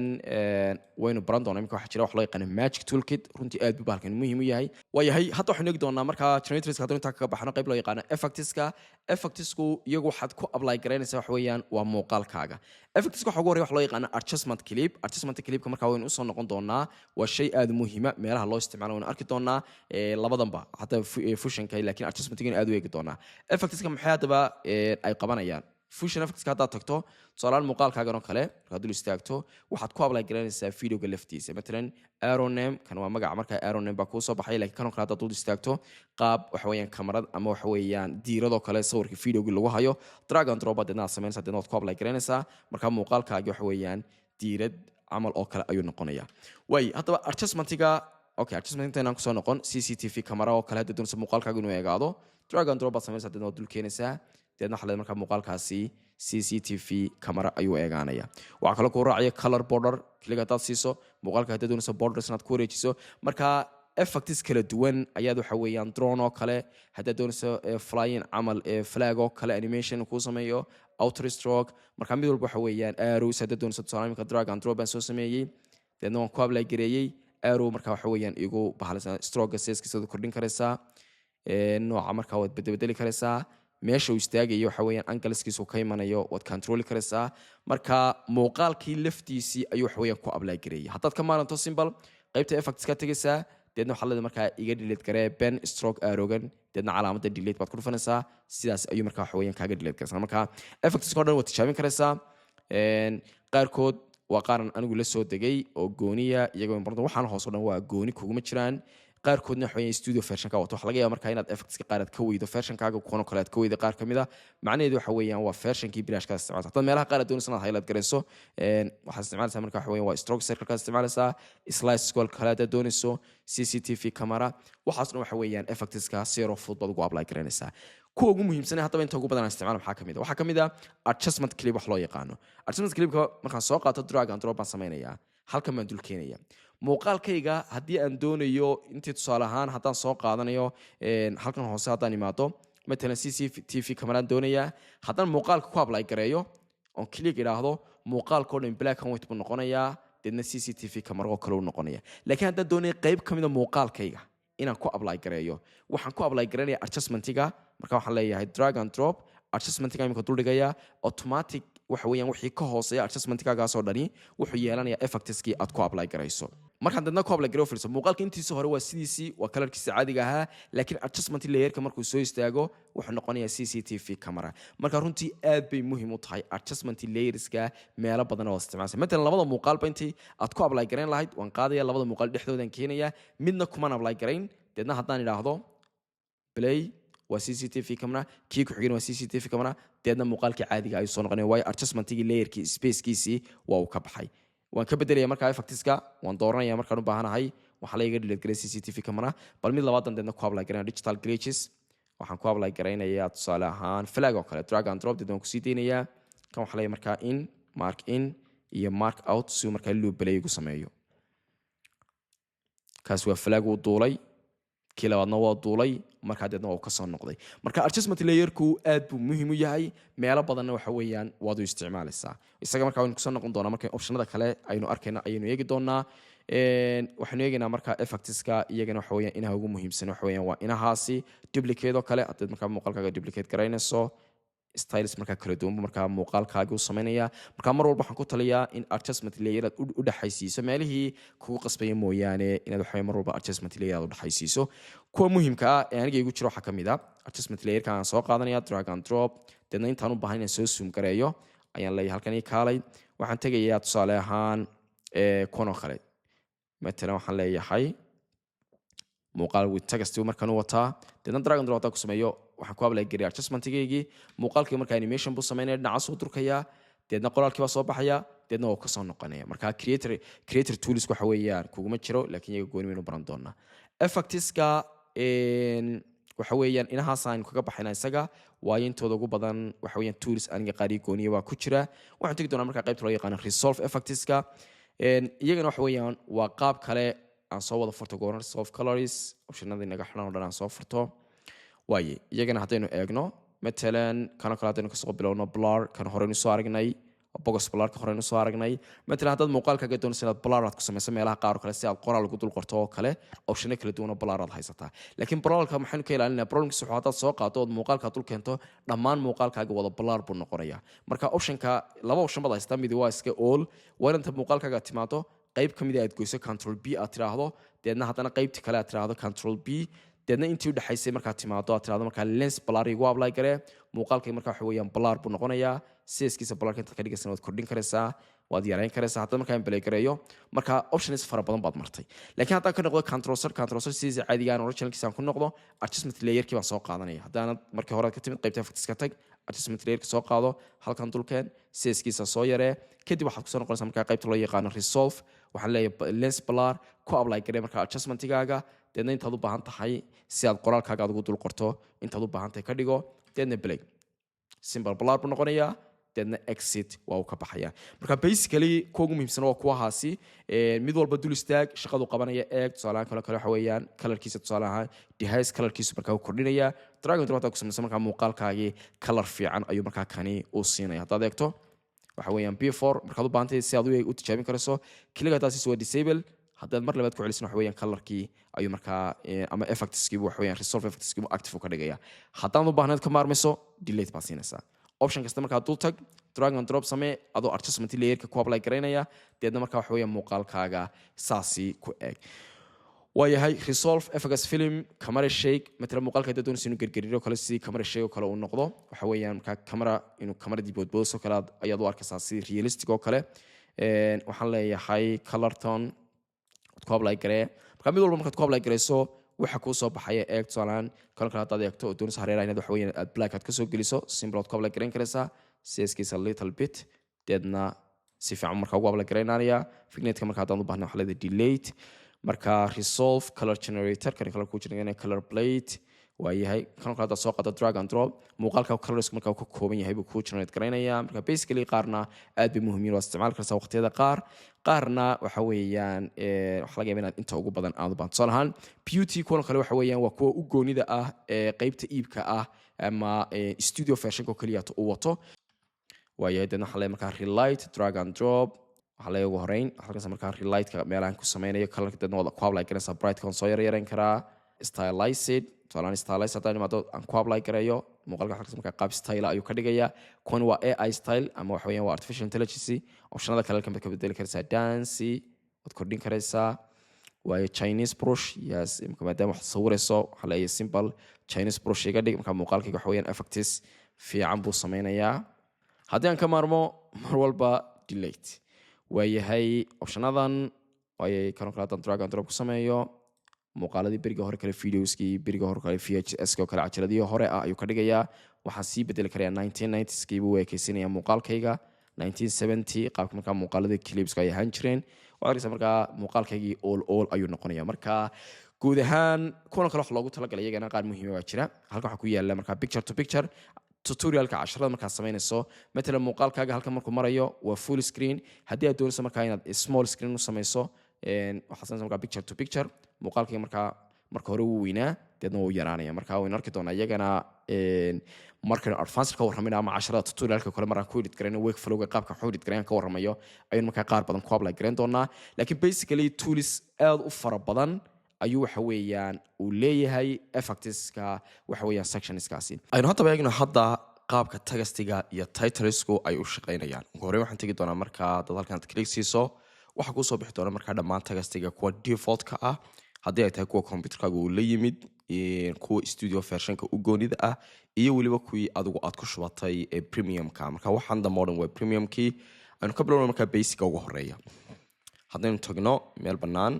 وين براندون imka waxa jira wax loo yaqaan magic toolkit runtii aad buu halkan muhiim u yahay waayahay hadda waxaan eegi doonaa marka generators hadda inta ka baxno qayb loo yaqaan effectsku iyagu waxaad ku apply gareynaysaa wax weeyaan waa muuqaalkaaga effectsku waxa ugu horeeya wax loo yaqaan adjustment clipka marka waynu u soo noqon doonaa waa shay aad muhiim ah meelaha loo isticmaalo waan arki doonaa labadanba hatta fusionka laakiin adjustmentkiina aad u eegi doonaa effectska maxay hadaba ay qabanayaan fusion effects ka hadaad tagto tusaale muuqaalkaaga oo kale markaad dul istaagto waxaad ku apply garanaysaa videoga laftiisa مثلا arrow name kan waa magaca marka arrow name baa ku soo baxay laakiin kan oo kale hadaad dul istaagto qaab waxa weeyaan kamarad ama waxa weeyaan diiradoo kale sawirka videoga lagu hayo drag and drop aad sameynaysaa aad ku apply garanaysaa marka muuqaalkaaga waxa weeyaan diirad amal oo kale ayuu noqonayaa way hadaba adjustmentiga okay adjustmentiga inaan ku soo noqon CCTV camera oo kale hadda doonaysa muuqaalkaaga inuu eegaado drag and drop aad sameynaysaa aad dul keenaysaa deedna xalay marka muuqaalkaasi CCTV camera ayuu eegaanaya waxa kale oo raacaya color border kliga taad siiso muuqaalka hadda doonayso borders inaad ku wareejiso marka effects kala duwan ayaad waxa weeyaan drone oo kale hadda doonayso flying amal flag oo kale animation ku sameeyo outer stroke marka mid walba waxa weeyaan arrows hadda doonayso tusaale drag and drop aan soo sameeyay deedna waan ku apply gareeyay arrow marka waxa weeyaan igu bahalsan stroke size-kiisa kordhin karaysaa nooca marka waad bedeli karaysaa meesha uu istaagayo waxa weeyaan angleskiisu ka imanayo wad control karaysaa marka muuqaalkii laftiisii ayuu waxa weeyaan ku apply gareeyay haddaad ka maaranto symbol qaybta effects ka tagaysaa deedna waxaa leedahay markaa iga delete garee pen stroke arrowgan deedna calaamadda delete baad ku dhufanaysaa sidaas ayuu markaa waxa weeyaan kaaga delete karaysaa marka effectska oo dhan waad tijaabin karaysaa qaarkood waa qaaran anigu la soo degay oo gooniya iyagoo important waxaan hoos oo dhan waa gooni kuguma jiraan qaarkoodna waxa weeyaan studio version ka wato waxa laga yaabaa markaa inaad effectska qaar aad ka weydo version kaaga kuwan oo kale aad ka weydo qaar kamid ah macnaheedu waxa weeyaan waa versionkii bilaash ka isticmaalta hadda meelaha qaar aad doonayso inaad highlight garayso waxaad isticmaalaysaa markaa waxa weeyaan waa stroke circle ka isticmaalaysaa slice scroll kale aad doonayso CCTV camera waxaasna waxa weeyaan effectska si yar oo fudud baad ugu apply garanaysaa kuwa ugu muhiimsan haddaba inta ugu badan aan isticmaalo waxaa kamid ah adjustment clip wax loo yaqaano adjustment clipka markaan soo qaato drag and drop baan samaynayaa halkan baan dul keenayaa muuqaalkayga haddii aan doonayo intii tusaale ahaan haddaan soo qaadanayo halkan hoose haddaan imaado matalan CCTV kamaraan doonayaa haddaan muuqaalka ku apply gareeyo oon click idhaahdo muuqaalkao dhan black and white buu noqonayaa deedna CCTV kamara oo kale uu noqonaya laakiin haddaan doonayo qayb ka mida muuqaalkayga inaan ku apply gareeyo waxaan ku apply garanayaa adjustmentiga marka waxaan leeyahay drag and drop adjustmentiga imika duldhigayaa automatic waxa weeyaan wixii ka hooseeya adjustmentigagaasoo dhani wuxuu yeelanayaa effectskii aad ku apply garayso markaan dadna ku apply gareeyo fiirso muuqaalka intiisa hore waa sidiisii waa kalarkiisa caadiga ahaa laakiin adjustment layerka markuu soo istaago wuxuu noqonayaa CCTV camera marka runtii aad bay muhiim u tahay adjustment layerska meelo badan oo isticmaalsan matalan labada muuqaalba intii aad ku apply gareyn lahayd waan qaadaya labada muuqaal dhexdoodan keenaya midna kuma apply gareyn deedna haddaan idhaahdo play waa CCTV camera kii ku xigeen waa CCTV camera deedna muuqaalkii caadiga ayuu soo noqonaya waayo adjustmentigii layerkii spacekiisii waa uu ka baxay waan ka bedelaya markaa effectska waan dooranaya markaan u baahanahay waxaa laga delete garay CCTV camera bal mid labaadan deedna ku apply gareynaya digital glitches waxaan ku apply gareynayaa tusaale ahaan flag oo kale drag and drop deedna waan kusii deynayaa kan waxaa leeyahay markaa in iyo mark out si markaa loop play ugu sameeyo kaas waa flag uu duulay kii labaadna waa duulay markaa deedna waa ka soo noqday marka adjustment layerku aad buu muhiim u yahay meelo badanna waxa weeyaan waad u isticmaalaysaa isaga markaa waynu kusoo noqon doonaa marka optionada kale aynu arkayna ayaynu eegi doonaa waxaynu eegaynaa markaa effectska iyagana waxa weeyaan inaha ugu muhiimsan waxa weeyaan waa inahaasi duplicate oo kale haddaad markaa muuqaalkaaga duplicate garaynayso styles markaa kala duwan markaa muuqaalkaaga u samaynaya markaa mar walba waxaan ku taliyaa in adjustment layer aad u dhaxaysiiso meelihii kugu qasbaya mooyaane inaad waxa mar walba adjustment layer aad u dhaxaysiiso kuwa muhiimka ah ee aniga igu jiro waxaa kamid ah adjustment layerka aan soo qaadanaya drag and drop deedna intaan u baahan inaan soo zoom gareeyo ayaan leeyahay halkan ii kaalay waxaan tegayaa tusaale ahaan kuwan oo kale matalan waxaan leeyahay muuqaal with text markaan u wataa deedna drag and drop haddaan ku sameeyo waxaan ku apply gareeyaa adjustmentigaygii muuqaalkii markaa animation buu sameynaya dhinacaas uu durkayaa deedna qoraalkii baa soo baxaya deedna waa ka soo noqonaya marka creator tools waxa weeyaan kuguma jiro laakiin iyaga gooni waynu baran doonaa effectska waxa weeyaan inahaas aan kaga baxayna isaga waayo intooda ugu badan waxa weeyaan tools aniga qaari gooniya waa ku jira waxaan tegi doonaa markaa qaybta loo yaqaano resolve effectska iyagana waxa weeyaan waa qaab kale aan soo wada furto goona resolve colors optionada inaga xiran oo dhan aan soo furto waaye iyagana haddaynu eegno matalan kana kale haddaynu kasoo bilowno blur kan horeynu soo aragnay box blurka horeynu soo aragnay matalan haddaad muuqaalkaaga doonayso inaad blur aad ku samayso meelaha qaar oo kale si aad qoraal ugu dul qorto oo kale optiono kala duwan oo blur aad haysataa laakiin blurka maxaynu ka ilaalinaa problemkiisa wuxuu haddaad soo qaato ood muuqaalkaa dul keento dhammaan muuqaalkaaga wada blur buu noqonayaa marka optionka laba option baad haystaa midi waa iska all waa inta muuqaalkaaga timaado qayb ka mid aad goyso control B aad tiraahdo deedna haddana qaybtii kale aad tiraahdo control B deedna intii u dhaxaysay markaa timaado aad tiraahdo markaa lens blur igu apply garee muuqaalkay markaa waxa weeyaan blur buu noqonayaa sizekiisa blurka intaad ka dhigaysan waad kordhin karaysaa waad yareyn karaysaa haddana markaa play gareeyo marka options fara badan baad martay laakiin haddaan ka noqdo control sidiisa caadiga aan originalkiisa aan ku noqdo adjustment layerkii baan soo qaadanaya haddaanad markii hore ka timid qaybta effectska tag adjustment layerka soo qaado halkan dulkeen sizekiisa soo yaree kadib waxaad kusoo noqonaysaa markaa qaybta loo yaqaano resolve waxaan leeyahay lens blur ku apply garee markaa adjustmentigaaga deedna intaad u baahan tahay si aad qoraalkaaga aad ugu dul qorto intaad u baahan tahay ka dhigo deedna play simple blur buu noqonayaa deedna exit waa uu ka baxaya marka basically kuwa ugu muhiimsan waa kuwahaasi mid walba dul istaag shaqadu qabanaya eeg tusaalahaan kale waxa weeyaan kalarkiisa tusaale ahaan device kalarkiisu markaa u kordhinaya drag and drop ku samaysan markaa muuqaalkaagii kalar fiican ayuu markaa kani u siinaya haddaad eegto waxa weeyaan B4 markaad u baahan tahay si aad u tijaabin karayso kiliga taasi waa disable haddaad mar labaad ku celisan waxa weeyaan colorkii ayuu markaa ama effectskii waxa weeyaan resolve effectskii active ka dhigaya haddaan u baahnayd ka maarmayso delete baa siinaysaa option kasta markaa dul tag drag and drop samee adoo adjustment layerka ku apply garaynaya deedna markaa waxa weeyaan muuqaalkaaga saasi ku eeg waayahay resolve fx film camera shake matala muuqaalka hadda doonaysa inuu gargariiro kale si camera shake oo kale uu noqdo waxa weeyaan markaa camera inuu cameradii boodboodso kale ayaad u arkaysaa si realistic oo kale waxaan leeyahay color tone ku apply garee marka mid walba markaad ku apply gareyso waxa kuu soo baxaya eeg tusaalahaan kan kale haddaad eegto oo doonaysa hareeraha inaad waxa weeyaan aad black aad ka soo geliso simple aad ku apply gareyn karaysaa siskiisa little bit deedna si fiican markaa ugu apply gareynaanaya vignetka marka haddaan u baahna waxa leedahay delete marka resolve color generator kan kale ku jira color plate waayahay kan kale hadda soo qaado drag and drop muuqaalka colors marka uu ka kooban yahay buu ku generate gareynaya marka basically qaarna aad bay muhiim u isticmaal kartaa waqtiyada qaarna waxa weeyaan waxa laga yaabaa inaad inta ugu badan aad u baahan tusaalahaan beauty kuwan kale waxa weeyaan waa kuwa u goonida ah qaybta iibka ah ama studio version ko kaliya uu wato waayahay dadna waxa la markaa relight drag and drop waxa la ugu horeyn halkaas markaa relight-ka meelahan ku sameynayo color-ka dadna wada ku apply gareysa bright-ka soo yareyn karaa stylized tusaalahaan stylized haddaan imaado aan ku apply gareeyo muuqaalka halkaas markaa qaab style ayuu ka dhigayaa kuwan waa AI style ama waxa weeyaan waa artificial intelligence optionada kale ka bedeli karaysaa dance waad kordhin karaysaa waayo Chinese brush yes maadaama wax sawirayso waxa la simple Chinese brush iga dhig markaa muuqaalkayga waxa weeyaan effects fiican buu sameynayaa haddii aan ka maarmo mar walba delete waayahay optionadan waayay kan kale haddaan drag and drop ku sameeyo muuqaaladii beriga hore kale videoskii beriga hore kale VHS oo kale cajaladii hore ah ayuu ka dhigayaa waxaan sii bedeli karayaa 1990skii buu ekeysinaya muuqaalkayga 1970 qaabka markaa muuqaaladii clipska ay ahaan jireen waxaa arkaysaa markaa muuqaalkaygii all ayuu noqonaya marka guud ahaan kuwan kale wax loogu talagalay iyagana qaar muhiim ah jira halka waxa ku yaala markaa picture to picture tutorialka casharada markaa sameynayso matala muuqaalkaaga halka markuu marayo waa full screen haddii aad doonayso markaa inaad small screen u sameyso waxaad samaysaa markaa picture to picture muuqaalkayga marka hore wuu weynaa deedna wuu yaraanaya marka waynu arki doonaa iyagana markan advanced ka warramayna ama casharada tutorialka kale markaan ku edit garayno workflow-ga qaabka waxu edit garayn ka warramayo ayaynu markaa qaar badan ku apply garayn doonaa laakiin basically tools aad u fara badan ayuu waxa weeyaan uu leeyahay effectska waxa weeyaan sectionskaasi aynu hadda eegno hadda qaabka tagastiga iyo titlesku ay u shaqeynayaan ugu horreyn waxaan tegi doonaa markaa dad halkan aad click siiso waxa kuu soo bixi doona markaa dhammaan tagastiga kuwa default-ka ah haddii ay tahay kuwa computerkaaga uu la yimid kuwa studio versionka u goonida ah iyo weliba kuwii adigu aad ku shubatay premiumka marka waxaan dhammo dhan waa premiumkii aynu ka bilowna markaa basica ugu horeeya haddaynu tagno meel bannaan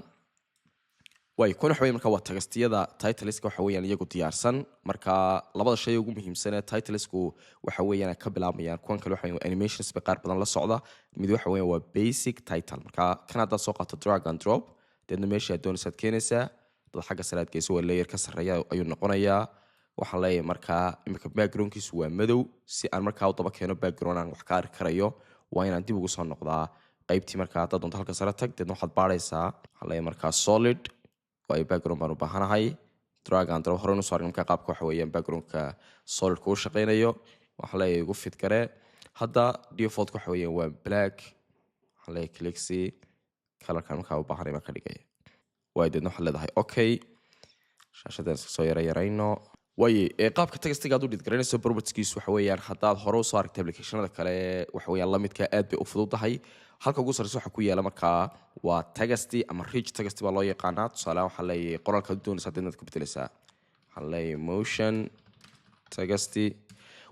way kuna xaway marka waa tagastiyada titleska waxa weeyaan iyagu diyaarsan marka labada shay ugu muhiimsan ee titlesku waxa weeyaan ka bilaabayaan kuwan kale waxa weeyaan animations ba qaar badan la socda mid waxa weeyaan waa basic title marka kan hadda soo qaato drag and drop deedna meesha aad doonaysaad keenaysaa dad xagga saraad geyso waa layer ka sarreeya ayuu noqonayaa waxaan leeyahay markaa imika backgroundkiisu waa madow si aan markaa u daba keeno background aan wax ka arki karayo waa inaan dib ugu soo noqdaa qaybtii markaa haddaad doonto halka sare tag deedna waxaad baaraysaa waxaan leeyahay markaa solid waa background baan u baahanahay drag and drop horenu soo argay markaa qaabka waxa weeyaan backgroundka solidka u shaqeynayo waxaan leeyahay igu fit gare hadda default waxa weeyaan waa black waxaan leeyahay click c colorkan markaa u baahanay baan ka dhigaya waa deedna waxaad leedahay okay shaashadan soo yarayno waaye qaabka tagastiga aad u dhidgaranayso propertieskiisu waxa weeyaan haddaad hore usoo aragtay applicationada kale waxa weeyaan la midka aad bay u fududahay halka ugu sarreysa waxa ku yaala markaa waa tagasti ama rich tagasti baa loo yaqaanaa tusaalehaan waxaa leeyahay qoraalka aad doonaysa hadda inaad ka bedelaysaa waxaa leeyahay motion tagasti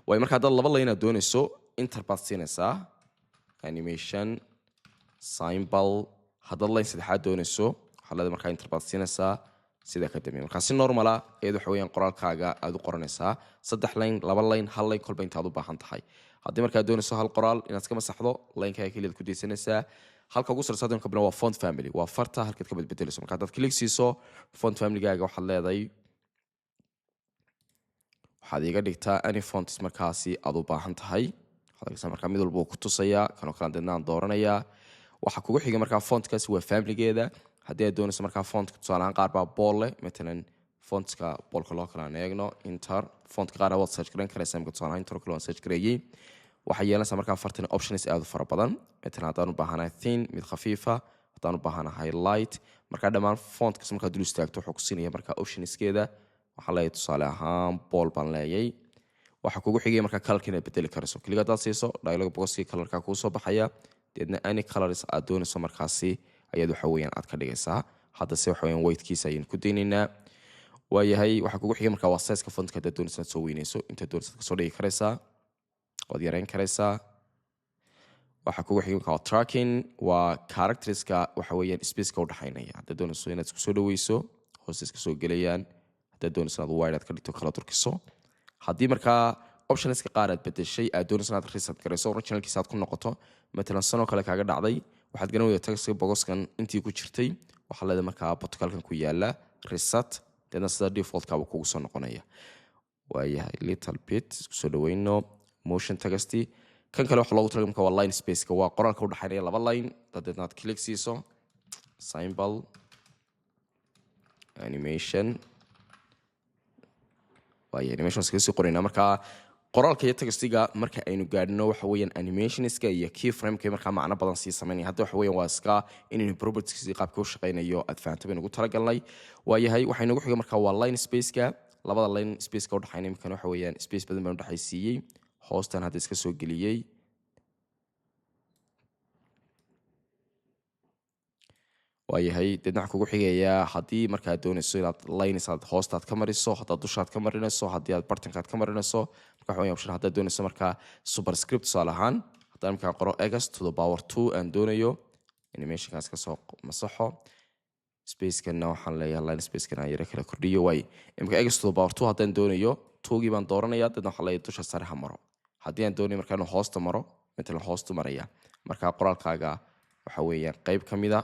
waaye marka haddaad laba line aad doonayso enter baad siinaysaa animation symbol haddaad line saddexaad doonayso waxaa leedahay markaa enter baad siinaysaa sida ka dambeeya marka si normal ah eed waxa weeyaan qoraalkaaga aad u qoranaysaa saddex line laba line hal line kolba inta aad u baahan tahay haddii markaa doonayso hal qoraal inaad iska masaxdo line-kaaga keliyaad ku deysanaysaa halka ugu sarreysa hadda kabila waa font family waa farta halkaad ka bedbedelayso marka haddaad click siiso font family-gaaga waxaad leedahay waxaad iga dhigtaa any fonts markaasi aad u baahan tahay waxaad arkaysaa markaa mid walba uu ku tusayaa kanoo kale deedna aan dooranayaa waxa kugu xiga markaa fontkaasi waa family-geeda haddii aad doonayso markaa fontka tusaalehaan qaar baa bool leh matalan fontska boolka loo kale aan eegno inter fontka qaar waad search garan karaysaa imika tusaalehaan inter kale waan search gareeyey waxaa yeelanaysaa markaa fartan options aad u fara badan matalan haddaan u baahanahay thin mid khafiifa haddaan u baahanahay light markaa dhammaan fontkas markaa dul istaagto wuxuu ku siinaya markaa optionskeeda waxaa leeyahay tusaale ahaan bool baan leeyay waxaa kugu xigaya markaa colorka inaad bedeli karayso keliga haddaad siiso dialog boxkii colorka kuu soo baxaya deedna any colors aad doonayso markaasi ayaad waxa weeyaan aad ka dhigaysaa hadda se waxa weeyaan weightkiisa ayaynu ku daynaynaa waayahay waxaa kugu xigay markaa waa sizeka fontka haddaad doonaysa inaad soo weynayso intaad doonaysa kasoo dhigi karaysaa waad yareyn karaysaa waxaa kugu xigay markaa tracking waa characteriska waxa weeyaan spaceka u dhaxaynaya haddaad doonayso inaad isku soo dhaweyso hoos iska soo gelayaan haddaad doonayso inaad wide aad ka dhigto kala durkiso haddii markaa optionska qaar aad bedeshay aad doonayso inaad reset garayso originalkiisa aad ku noqoto matalan sanoo kale kaaga dhacday waxaad garan weyda taxka bogoskan intii ku jirtay waxaa leedahay markaa protocolkan ku yaala reset deedna sida defaultkaaba kugu soo noqonaya waayahay little bit isku soo dhaweyno motion tagasti kan kale waxa loogu talagalay markaa waa line spaceka waa qoraalka u dhaxaynaya laba line dadeedna aad click siiso symbol animation waayahay animation iskaga sii qoraynaa markaa qoraalka iyo tagastiga marka aynu gaadhno waxa weeyaan animationska iyo keyframeka markaa macno badan sii samaynaya hadda waxa weeyaan waa iska inaynu propertieskii qaabka u shaqaynayo aad fahanto baynu ugu talagalnay waayahay waxay nagu xigay markaa waa line spaceka labada line spaceka u dhaxaynaya markan waxa weeyaan space badan baan u dhaxaysiiyey hoostan hadda iska soo geliyey waayahay deedna waxaa kugu xigayaa haddii markaad doonayso inaad lines aad hoostaad ka mariso haddaad dushaad ka marinayso haddii aad bartankaad ka marinayso marka waxa weeyaan option haddaad doonayso markaa superscript tusaale ahaan haddaan markaa qoro x to the power 2 aan doonayo animationkaas ka soo masaxo spacekana waxaan leeyahay line spacekana aan yara kala kordhiyo waay imika x to the power 2 haddaan doonayo 2gii baan dooranaya deedna waxaan leeyahay dusha sare ha maro haddii aan doonayo markaa inuu hoosta maro matalan hoostu maraya markaa qoraalkaaga waxa weeyaan qayb ka mida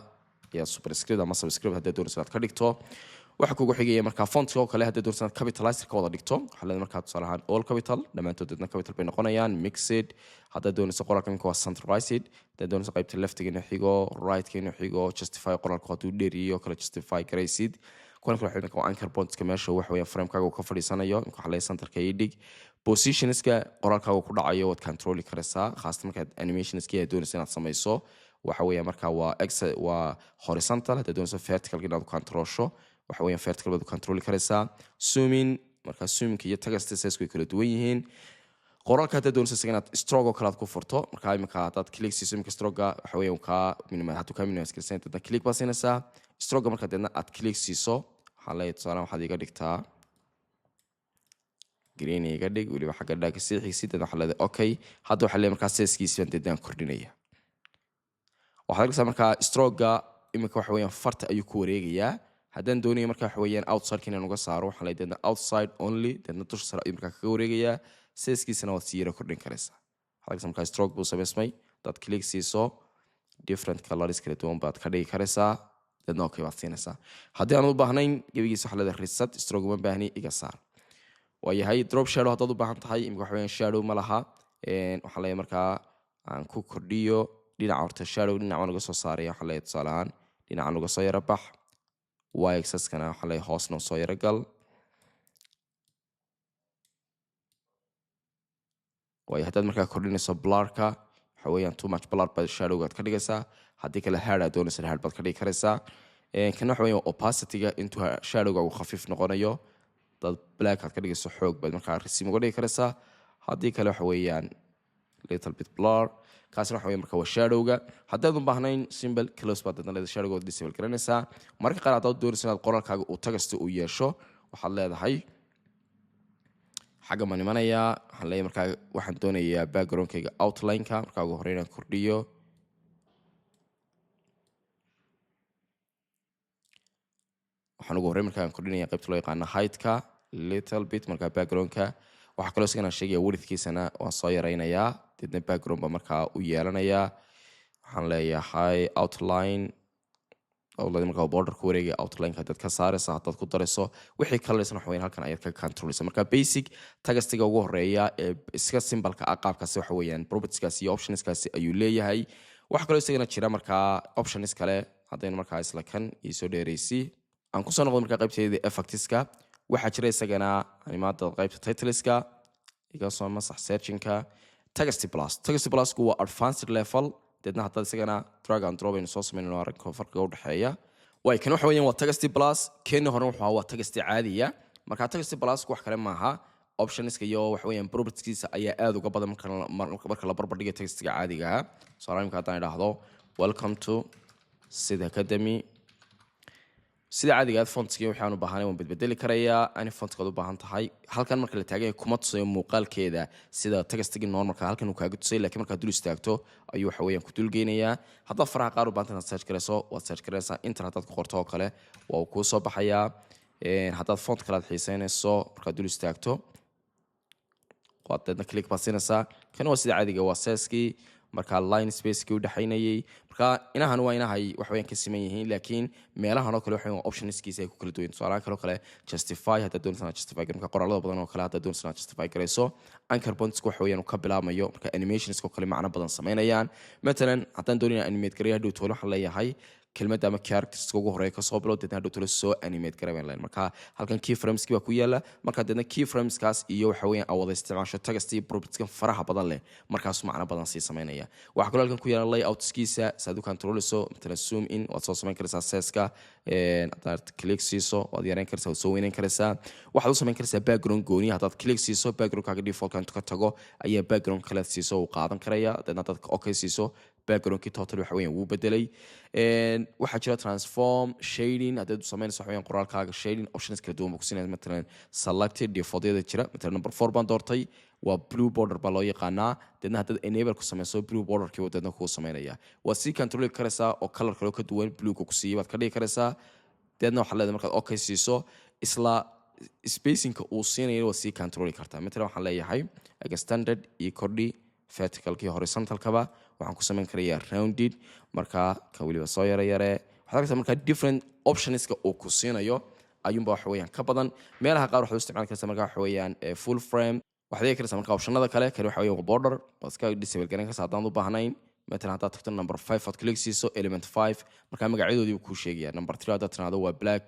ya superscript ama subscript haddaad doonayso inaad ka dhigto waxa kugu xigaya markaa fontka oo kale haddaad doonayso inaad capitalizer ka wada dhigto waxaa leedahay markaa tusaale ahaan all capital dhammaantood deedna capital bay noqonayaan mixed haddaad doonayso qoraalka imika waa centralized haddaad doonayso qaybta leftiga inuu xigo rightka inuu xigo justify qoraalka hadduu dheeriyo kale justify garaysid kuwan kale waxay waa anchor pointska meesha waxa weeyaan framekaaga uu ka fadhiisanayo imika waxaa leeyahay centerka ii dhig positionska qoraalkaaga ku dhacayo waad controli karaysaa khaasatan markaad animationska aad doonayso inaad samayso waxa weeyaan markaa waa horizontal haddaad doonayso vertical inaad controlsho waxa weeyaan vertical baad controli karaysaa zooming markaa zooming iyo tagasta size way kala duwan yihiin qoraalka haddaad doonayso isaga inaad stroke oo kale aad ku furto markaa imika haddaad click siiso imika stroke waxa weeyaan hadduu kaa minimize karsan dadna click baa siinaysaa stroke markaa deedna aad click siiso waxaa leeyahay tusaale waxaad iga dhigtaa green iga dhig weliba xagga dhaaka sii xigsi deedna waxaa leedahay okay hadda waxaa leeyahay markaa sizekiisi baan deedna kordhinaya waxaad arkaysaa markaa stroga imika waxa weeyaan farta ayuu ku wareegayaa haddaan doonayo markaa waxa weeyaan outside inaan uga saaro waxaan leeyahay deedna outside only deedna dusha sare ayuu markaa kaga wareegayaa sizekiisana waad sii yara kordhin karaysaa waxaad arkaysaa markaa stroke buu samaysmay hadaad click siiso different colors kala duwan baad ka dhigi karaysaa deedna okay baad siinaysaa haddii aan u baahnayn gebigiisa waxaa leedahay reset stroke uma baahni iga saar waayahay drop shadow haddaad u baahan tahay imika waxa weeyaan shadow ma laha waxaan leeyahay markaa aan ku kordhiyo dhinaca horta shadow dhinaca uga soo saaraya waxaa leeyahay tusaale ahaan dhinacan uga soo yara bax y axis-kana waxaa leeyahay hoosna soo yara gal waayo haddaad markaa kordhinayso blurka waxa weeyaan too much blur baad shadowgaad ka dhigaysaa haddii kale hard aad doonaysa hard baad ka dhigi karaysaa kana waxa weeyaan opacityga intuu shadowga uu khafiif noqonayo dad black aad ka dhigayso xoog baad markaa risiim uga dhigi karaysaa haddii kale waxa weeyaan little bit blur kaasina waxa weeyaan markaa waa shadowga haddaad u baahnayn simple close baad dadna leedahay shadowga disable garanaysaa marka qaar haddaad doonayso inaad qoraalkaaga uu tagasta uu yeesho waxaad leedahay xagga ma nimanayaa waxaan leeyahay markaa waxaan doonayaa backgroundkayga outline-ka markaa ugu horreyn aan kordhiyo waxaan ugu horreyn markaa aan kordhinaya qaybta loo yaqaano height-ka little bit markaa background-ka waxaa kaloo isagana sheegaya widthkiisana waan soo yaraynayaa deedna background baa markaa u yeelanayaa waxaan leeyahay outline markaa border ku wareegaya outline-ka haddaad ka saaraysa haddaad ku darayso wixii kalalaysan waxa weeyaan halkan ayaad ka controleysa marka basic tagastiga ugu horeeya ee iska simbalka ah qaabkaasi waxa weeyaan propertieskaasi iyo optionskaasi ayuu leeyahay waxa kaloo isagana jira markaa options kale haddaynu markaa isla kan iyo soo dheeraysi aan kusoo noqdo markaa qaybteeda effectiska waxaa jira isagana animaada qaybta titleska iga soo masax searchingka tagasti plusku waa advanced level deedna haddaad isagana drag and drop aynu soo sameynayno arrinka farqiga u dhexeeya way kan waxa weeyaan waa tagasti plus keeni hore waa tagasti caadiya marka tagasti plus wax kale maaha optionska iyo waxa weeyaan propertieskiisa ayaa aad uga badan marka la barbar dhigo tagastiga caadiga ah soo imka haddaan idhaahdo welcome to Sid Academy sida caadiga ah fontski waxaan u baahanay waan bedbedeli karayaa ani fontkaad u baahan tahay halkan marka la taagan yahay kuma tusayo muuqaalkeeda sida textigi normalka halkan uu kaaga tusay laakiin markaad dul istaagto ayuu waxa weeyaan ku dulgeynayaa haddaad faraha qaar u baahan tahay search garayso waad search garaysaa inter haddaad ku qorto oo kale waa uu kuu soo baxayaa haddaad font kale aad xiiseynayso markaad dul istaagto waad deedna click baad siinaysaa kan waa sida caadiga waa seeskii marka line spacekii u dhexaynayay marka inahan waa inahay wax weeyaan ka siman yihiin laakiin meelahan oo kale waxa weeyaan optionskiisa ay ku kala duwan tusaalaha kale oo kale justify haddaad doonaysaa justify marka qoraalada badan oo kale haddaad doonaysaa justify garayso anchor points waxa weeyaan ka bilaabmayo marka animations oo kale macno badan sameynayaan matalan haddaan doonayna animate gareeyo hadhow toolo waxaan leeyahay kelmadda ama characters ugu horeeya kasoo bilow deedna hadhow toolo soo animate gareeyan leen marka halkan keyframeski baa ku yaala marka deedna keyframeskaas iyo waxa weeyaan awada isticmaasho text iyo propertieskan faraha badan leh markaas macno badan sii sameynaya waxa kale halkan ku yaala layoutskiisa saad u controliso matalan zoom in waad soo sameyn karaysaa seeska haddaad click siiso waad yareyn karaysaa waad soo weyneyn karaysaa waxaad u sameyn karaysaa background gooniya haddaad click siiso backgroundkaaga defaultka intu ka tago ayaa background kale siiso uu qaadan karaya deedna haddaad okay siiso backgroundkii total waxa weeyaan wuu bedelay waxaa jira transform shading haddaad u sameynayso waxa weeyaan qoraalkaaga shading options kala duwan buu ku siinaya matalan selected defaultyada jira matalan number 4 baan doortay waa blue border baa loo yaqaanaa deedna haddaad enable ku sameyso blue borderkii uu deedna kuu sameynaya waa sii control karaysaa oo color kale oo ka duwan bluega ku siiyey baad ka dhigi karaysaa deedna waxaad leedahay markaad okay siiso isla spacingka uu siinayo waa sii controli kartaa matalan waxaan leeyahay standard iyo kordhi verticalkii horizontalkaba waxaan ku samayn karayaa rounded marka ka waliba soo yare waxaad arkaysaa marka different optionska uu ku siinayo ayuunba waxa weeyaan ka badan meelaha qaar waxaad u isticmaali karaysaa marka waxa weeyaan full frame waxaad eegi karaysaa marka optionada kale kale waxa weeyaan border waad iska disable garan karaysaa haddaan u baahnayn مثلا هذا تختار number 5 aad click siiso element 5 marka magacadoodii uu ku sheegaya number 3 hada tanaado waa black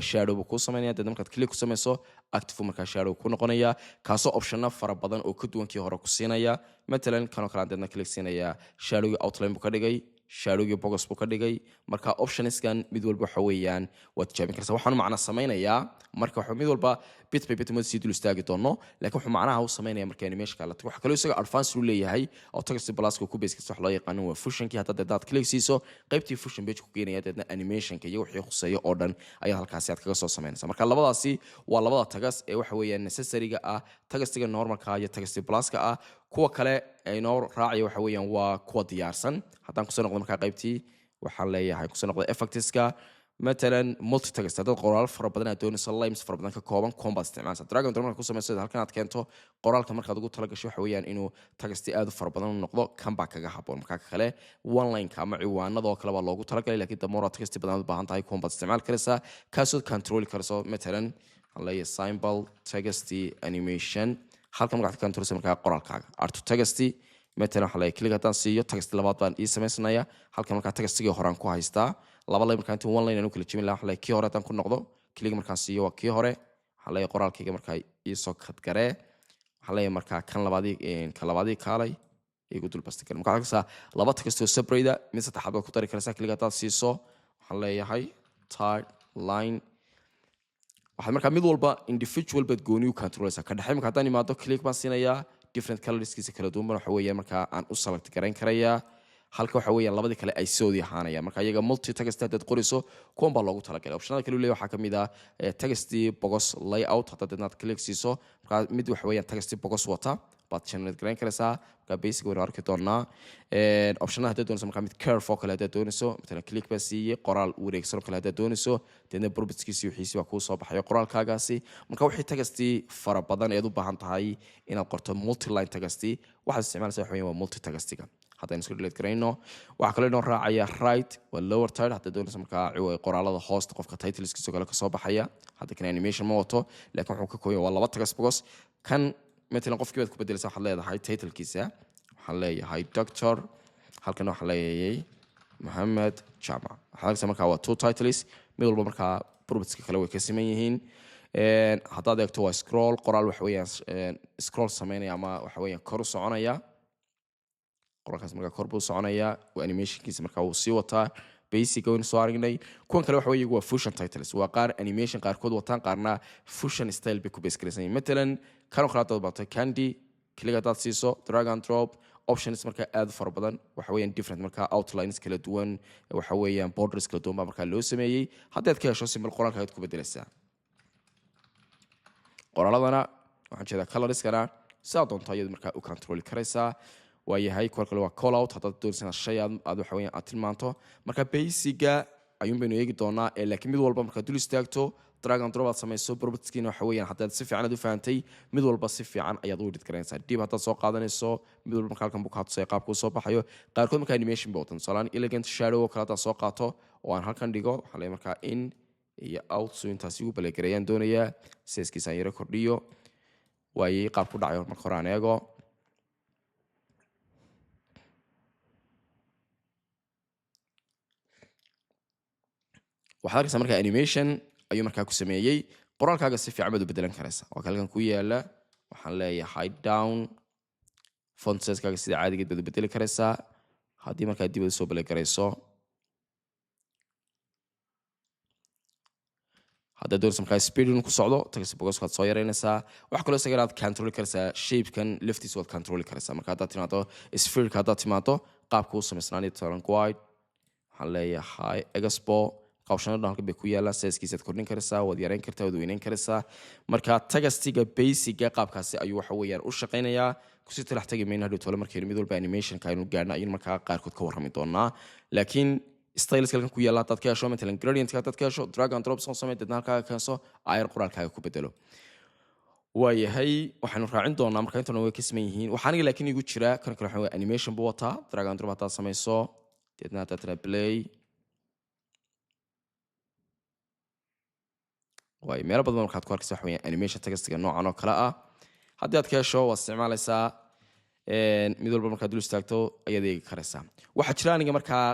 shadow buu ku sameeyaa dad markaad click ku sameyso active marka shadow ku noqonaya kaasoo optionna fara badan oo ka duwankii hore ku siinaya مثلا kanoo kale dadna click siinaya shadow outline buu ka dhigay shadowgii box buu ka dhigay marka optionskan mid walba waxa weeyaan waad jaabin kartaa waxaan macna sameynayaa marka waxa mid walba bit by bit si dul istaagi doono laakiin waxa macnaha uu sameynaya marka animation la tago waxa kale isaga advance uu leeyahay oo text plus ku base kiisa wax loo yaqaan waa fusion ki hadda dad click siiso qaybtii fusion page ku keenaya dadna animation ka iyo wixii khuseeyo oo dhan ayaa halkaas aad kaga soo sameynaysaa marka labadaasi waa labada tagas ee waxa weeyaan necessary-ga ah tagastiga normalka iyo tagastiga plus-ka ah kuwa kale ay noo raaciyo waxa weeyaan waa kuwa diyaarsan haddaan ku soo noqdo marka qaybtii waxaan leeyahay ku soo noqdo effects-ka مثلا multi text haddaad qoraal fara badan aad doonayso lines fara badan ka kooban combat isticmaalsa dragon marka ku sameeyso halkan aad keento qoraalka markaad ugu tala gasho waxa weeyaan inuu text aad u fara badan u noqdo kan baa kaga haboon marka kale one line ka ama ciwaanada oo kale baa loogu tala galay laakiin damora text badan u baahan tahay combat isticmaal karaysa kaasoo control karayso مثلا halay symbol text animation halkan markaad control marka qoraalkaaga art to text مثلا halay click haddaan siiyo text labaad baan ii sameysnaya halkan marka textigii horaan ku haystaa laba line markaan inta one line aanu kala jebin lahaa halay kii hore haddaan ku noqdo click markaan siiyo waa kii hore halay qoraalkayga markaa ii soo kadgaree halay markaa kan labaadii kaalay igu dul basti kara marka halkaas laba text oo separate mid saddexaad baad ku dari karaysaa click haddaan siiso waxaan leeyahay tag line waxaad markaa mid walba individual baad gooni u controlaysaa ka dhexe marka haddaan imaado click baan siinayaa different colorskiisa kala duwan waxa weeyaan marka aan u select gareyn karayaa halka waxa weeyaan labadii kale ay soodi ahaanayaan marka iyaga multi text dad qoriso kuwan baa loogu talagalay optionada kale leeyahay waxa kamid ah text box layout hadda dad click siiso marka mid waxa weeyaan text box wata baad generate gareyn karaysaa marka basic weyn arki doonaa optionada hadda doonayso marka mid curve oo kale hadda doonayso mesela click baa siiyay qoraal wareegsan oo kale hadda doonayso deedna properties-kiisa wixiisi waa kuu soo baxayo qoraalkaagaasi marka wixii text fara badan ee u baahan tahay inaad qorto multi line text waxaad isticmaalaysaa waxa weeyaan waa multi text-ga haddaan isku delete garayno waxa kale inoo raacaya right waa lower third hadda doonayso markaa qoraalada hoosta qofka titleskiisa kale ka soo baxaya hadda kan animation ma wato laakiin wuxuu ka kooban waa laba text box kan مثلا qofkii baad ku bedelaysaa waxaad leedahay title-kiisa waxaan leeyahay doctor halkan waxaan leeyahay Mohamed Jama waxaad markaa waa two titles mid walba markaa properties kale way ka siman yihiin haddaad eegto waa scroll qoraal waxa weeyaan scroll sameynaya ama waxa weeyaan kor u soconaya qoraalkaas markaa kor buu soconaya waa animation-kiisa markaa wuu sii wataa basic oo soo aragnay kuwan kale waxa weeye waa fusion titles waa qaar animation qaarkood wataan qaarna fusion style bay ku base garaysan مثلا kan oo kale dad baatay candy click hadaad siiso drag and drop options marka aad fara badan waxa weeyaan different marka outlines kala duwan waxa weeyaan borders kala duwan baa marka loo sameeyay haddaad ka hesho simple qoraalka aad ku bedelaysaa qoraaladana waxaan jeedaa colorskana sidaa doonto ayaad markaa u control karaysaa waayahay kuwa kale waa call out haddaad doonaysaa shay aad waxa weeyaan aad tilmaanto marka basiga ayuun baynu eegi doonaa laakiin mid walba markaa dul istaagto drag and drop aad samayso propertieskiina waxa weeyaan haddaad si fiican aad u fahantay mid walba si fiican ayaad u edit garanaysaa dib haddaad soo qaadanayso mid walba marka halkan buu ka hadusay qaabka uu soo baxayo qaarkood markaa animation ba watan tusaalehaan elegant shadow oo kale haddaad soo qaato oo aan halkan dhigo waxaa leeyahay markaa in iyo out so intaasi ugu baleegareeyaan doonayaa sizekiisa aan yaro kordhiyo waayay qaab ku dhacayo marka hore aan eego waxaad arkaysaa markaa animation ayuu markaa ku sameeyey qoraalkaaga si fiican baad u bedelan karaysaa waa halkan ku yaala waxaan leeyahay hide down font sizekaaga sida caadigeed baad u bedeli karaysaa haddii markaa dib soo baleegarayso haddaad doonaysa markaa speed ku socdo text box waad soo yaraynaysaa waxa kaloo isaga aad control karaysaa shape-kan leftiisa waad control karaysaa marka haddaad timaado sphere-ka haddaad timaado qaabka u samaysnaanid toran wide waxaan leeyahay expo qawshanada halka bay ku yaalaan sizekiisaad kordhin karaysaa waad yarayn kartaa waad weynayn karaysaa marka tagastiga basiga qaabkaasi ayuu waxa weeyaan u shaqaynayaa kusii talax tagi mayna hadhow tole markaynu mid walba animationka aynu gaarna aynu markaa qaarkood ka warrami doonaa laakiin styles halkan ku yaala haddaad ka hesho matalan gradient haddaad ka hesho drag and drop soo samee dadna halkaaga keenso ayar qoraalkaaga ku bedelo waayahay waxaanu raacin doonaa marka intana way ka siman yihiin waxaa aniga laakiin igu jira kan kale waxa weeye animation buu wataa drag and drop haddaad samayso deedna haddaad tira play waayo meelo badan markaad ku arkaysa waxa weeyaan animation textiga noocan oo kale ah haddii aad ka hesho waad isticmaalaysaa mid walba markaad dul istaagto ayaad eegi karaysaa waxaa jira aniga markaa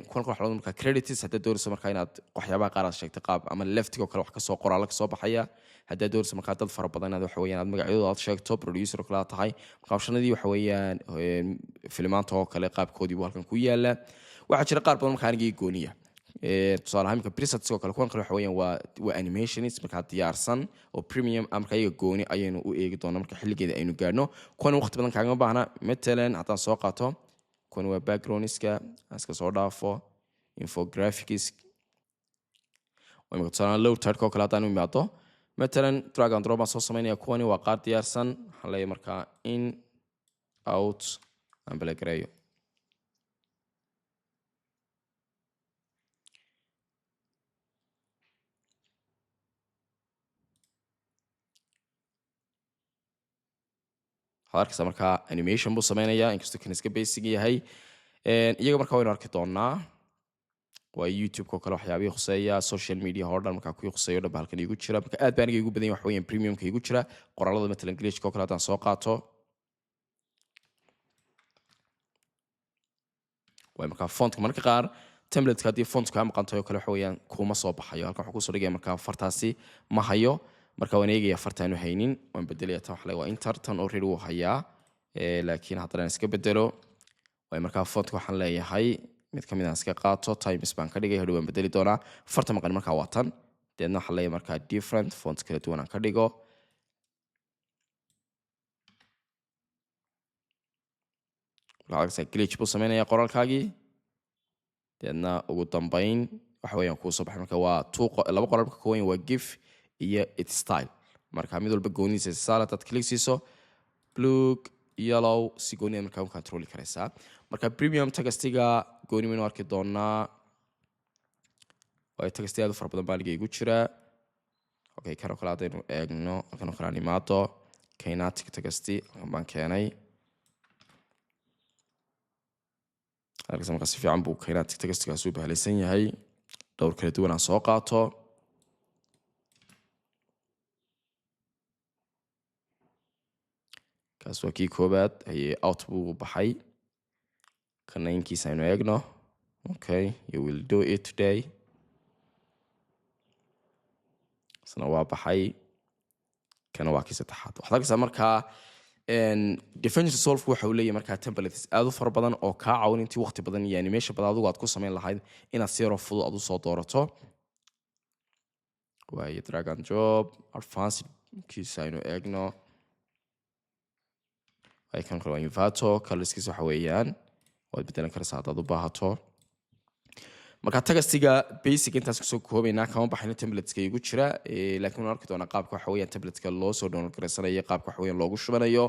kuwan kale waxaa markaa credits haddaad doonayso markaa inaad waxyaabaha qaar aad sheegtay qaab ama leftigo kale wax kasoo qoraala kasoo baxaya haddaad doonayso markaa dad fara badan inaad waxa weeyaan aad magacyadooda aad sheegto producer oo kale aad tahay marka optionadii waxa weeyaan filimaanta oo kale qaabkoodii buu halkan ku yaala waxaa jira qaar badan markaa anigii gooniya tusaale ahaan marka presets oo kale kuwan kale waxa weeyaan waa animations markaa diyaarsan oo premium marka iyaga gooni ayaynu u eegi doonaa marka xilligeeda aynu gaadhno kuwan waqti badan kaagama baahna matalan haddaan soo qaato kuwan waa backgroundska aan iska soo dhaafo infographics waa imika tusaale low tardka oo kale haddaan u imaado matalan drag and drop baan soo samaynaya kuwani waa qaar diyaarsan waxaan leeyahay markaa in out aan balegareeyo waxaad arkaysaa markaa animation buu samaynayaa inkastoo kan iska basic yahay iyaga markaa waynu arki doonaa waa youtube-ka oo kale waxyaabihii khuseeya social media oo dhan markaa kuwii khuseeya o dhan ba halkan igu jira marka aad baa aniga igu badan yahay waxa weeyaan premiumka igu jira qoraalada matalan glitchka oo kale haddaan soo qaato waay markaa fontka marka qaar templateska haddii fontku kaa maqan tahay oo kale waxa weeyaan kuma soo baxayo halkan waxaa kusoo dhigaya markaa fartaasi ma hayo marka waan eegaya fartaanu haynin waan bedelaya tan waxa waa inter tan already wuu hayaa laakiin haddana iska bedelo way markaa fontka waxaan leeyahay mid ka mid aan iska qaato times baan ka dhigay hadhow waan bedeli doonaa farta maqan markaa waa tan deedna waxaan leeyahay markaa different font kala duwan aan ka dhigo waxaad glitch buu sameynaya qoraalkaagii deedna ugu dambayn waxa weeyaan kuu soo baxay marka waa laba qoraal marka koowan waa gif iyo its style marka mid walba goonidiisa saala dad click siiso blue yellow si gooniya markaa u control karaysaa marka premium tagastiga gooni maynu arki doonaa waa tagastiga aad u fara badan baa liga igu jira okay kan oo kale haddaynu eegno kan oo kale aan imaado kinetic tagasti baan keenay arkaysa markaa si fiican buu kinetic tagastigaas u bahlaysan yahay dhowr kala duwan aan soo qaato kaas waa kii koobaad ayay out buu baxay kana inkiisa aynu eegno okay you will do it today isna waa baxay kana waa kii saddexaad waxaad arkaysaa markaa defensive solve waxa uu leeyahay markaa templates aad u fara badan oo kaa caawin intii waqti badan iyo animation badan adigu aad ku samayn lahayd inaad si yaro fudud aad u soo doorato waayo drag and drop advanced kiisa aynu eegno icon kale waa inverto colorskiisa waxa weeyaan waad bedelan karaysaa haddaad u baahato marka tagastiga basic intaas kusoo koobaynaa kama baxayno templateska igu jira laakiin waan arki doonaa qaabka waxa weeyaan templateska loo soo download garaysanayo qaabka waxa weeyaan loogu shubanayo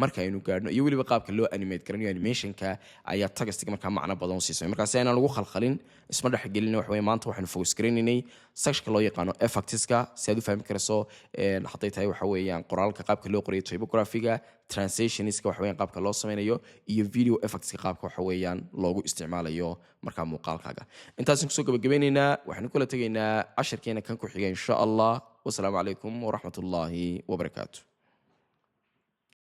marka aynu gaadhno iyo weliba qaabka loo animate garanayo animationka ayaa tagastiga markaa macno badan u siisay markaa si aynaan lagu khalkhalin isma dhexgelin waxa weeye maanta waxaynu focus garanaynay sectionka loo yaqaano effectska si aad u fahmi karayso hadday tahay waxa weeyaan qoraalka qaabka loo qorayo typographiga translationska waxa weeyaan qaabka loo sameynayo iyo video effectska qaabka waxa weeyaan loogu isticmaalayo markaa muuqaalkaaga intaas kusoo gabagabaynaynaa waxaanu kula tegaynaa casharkeena kan ku xiga insha allah wasalaamu calaykum waraxmatullaahi wabarakaatu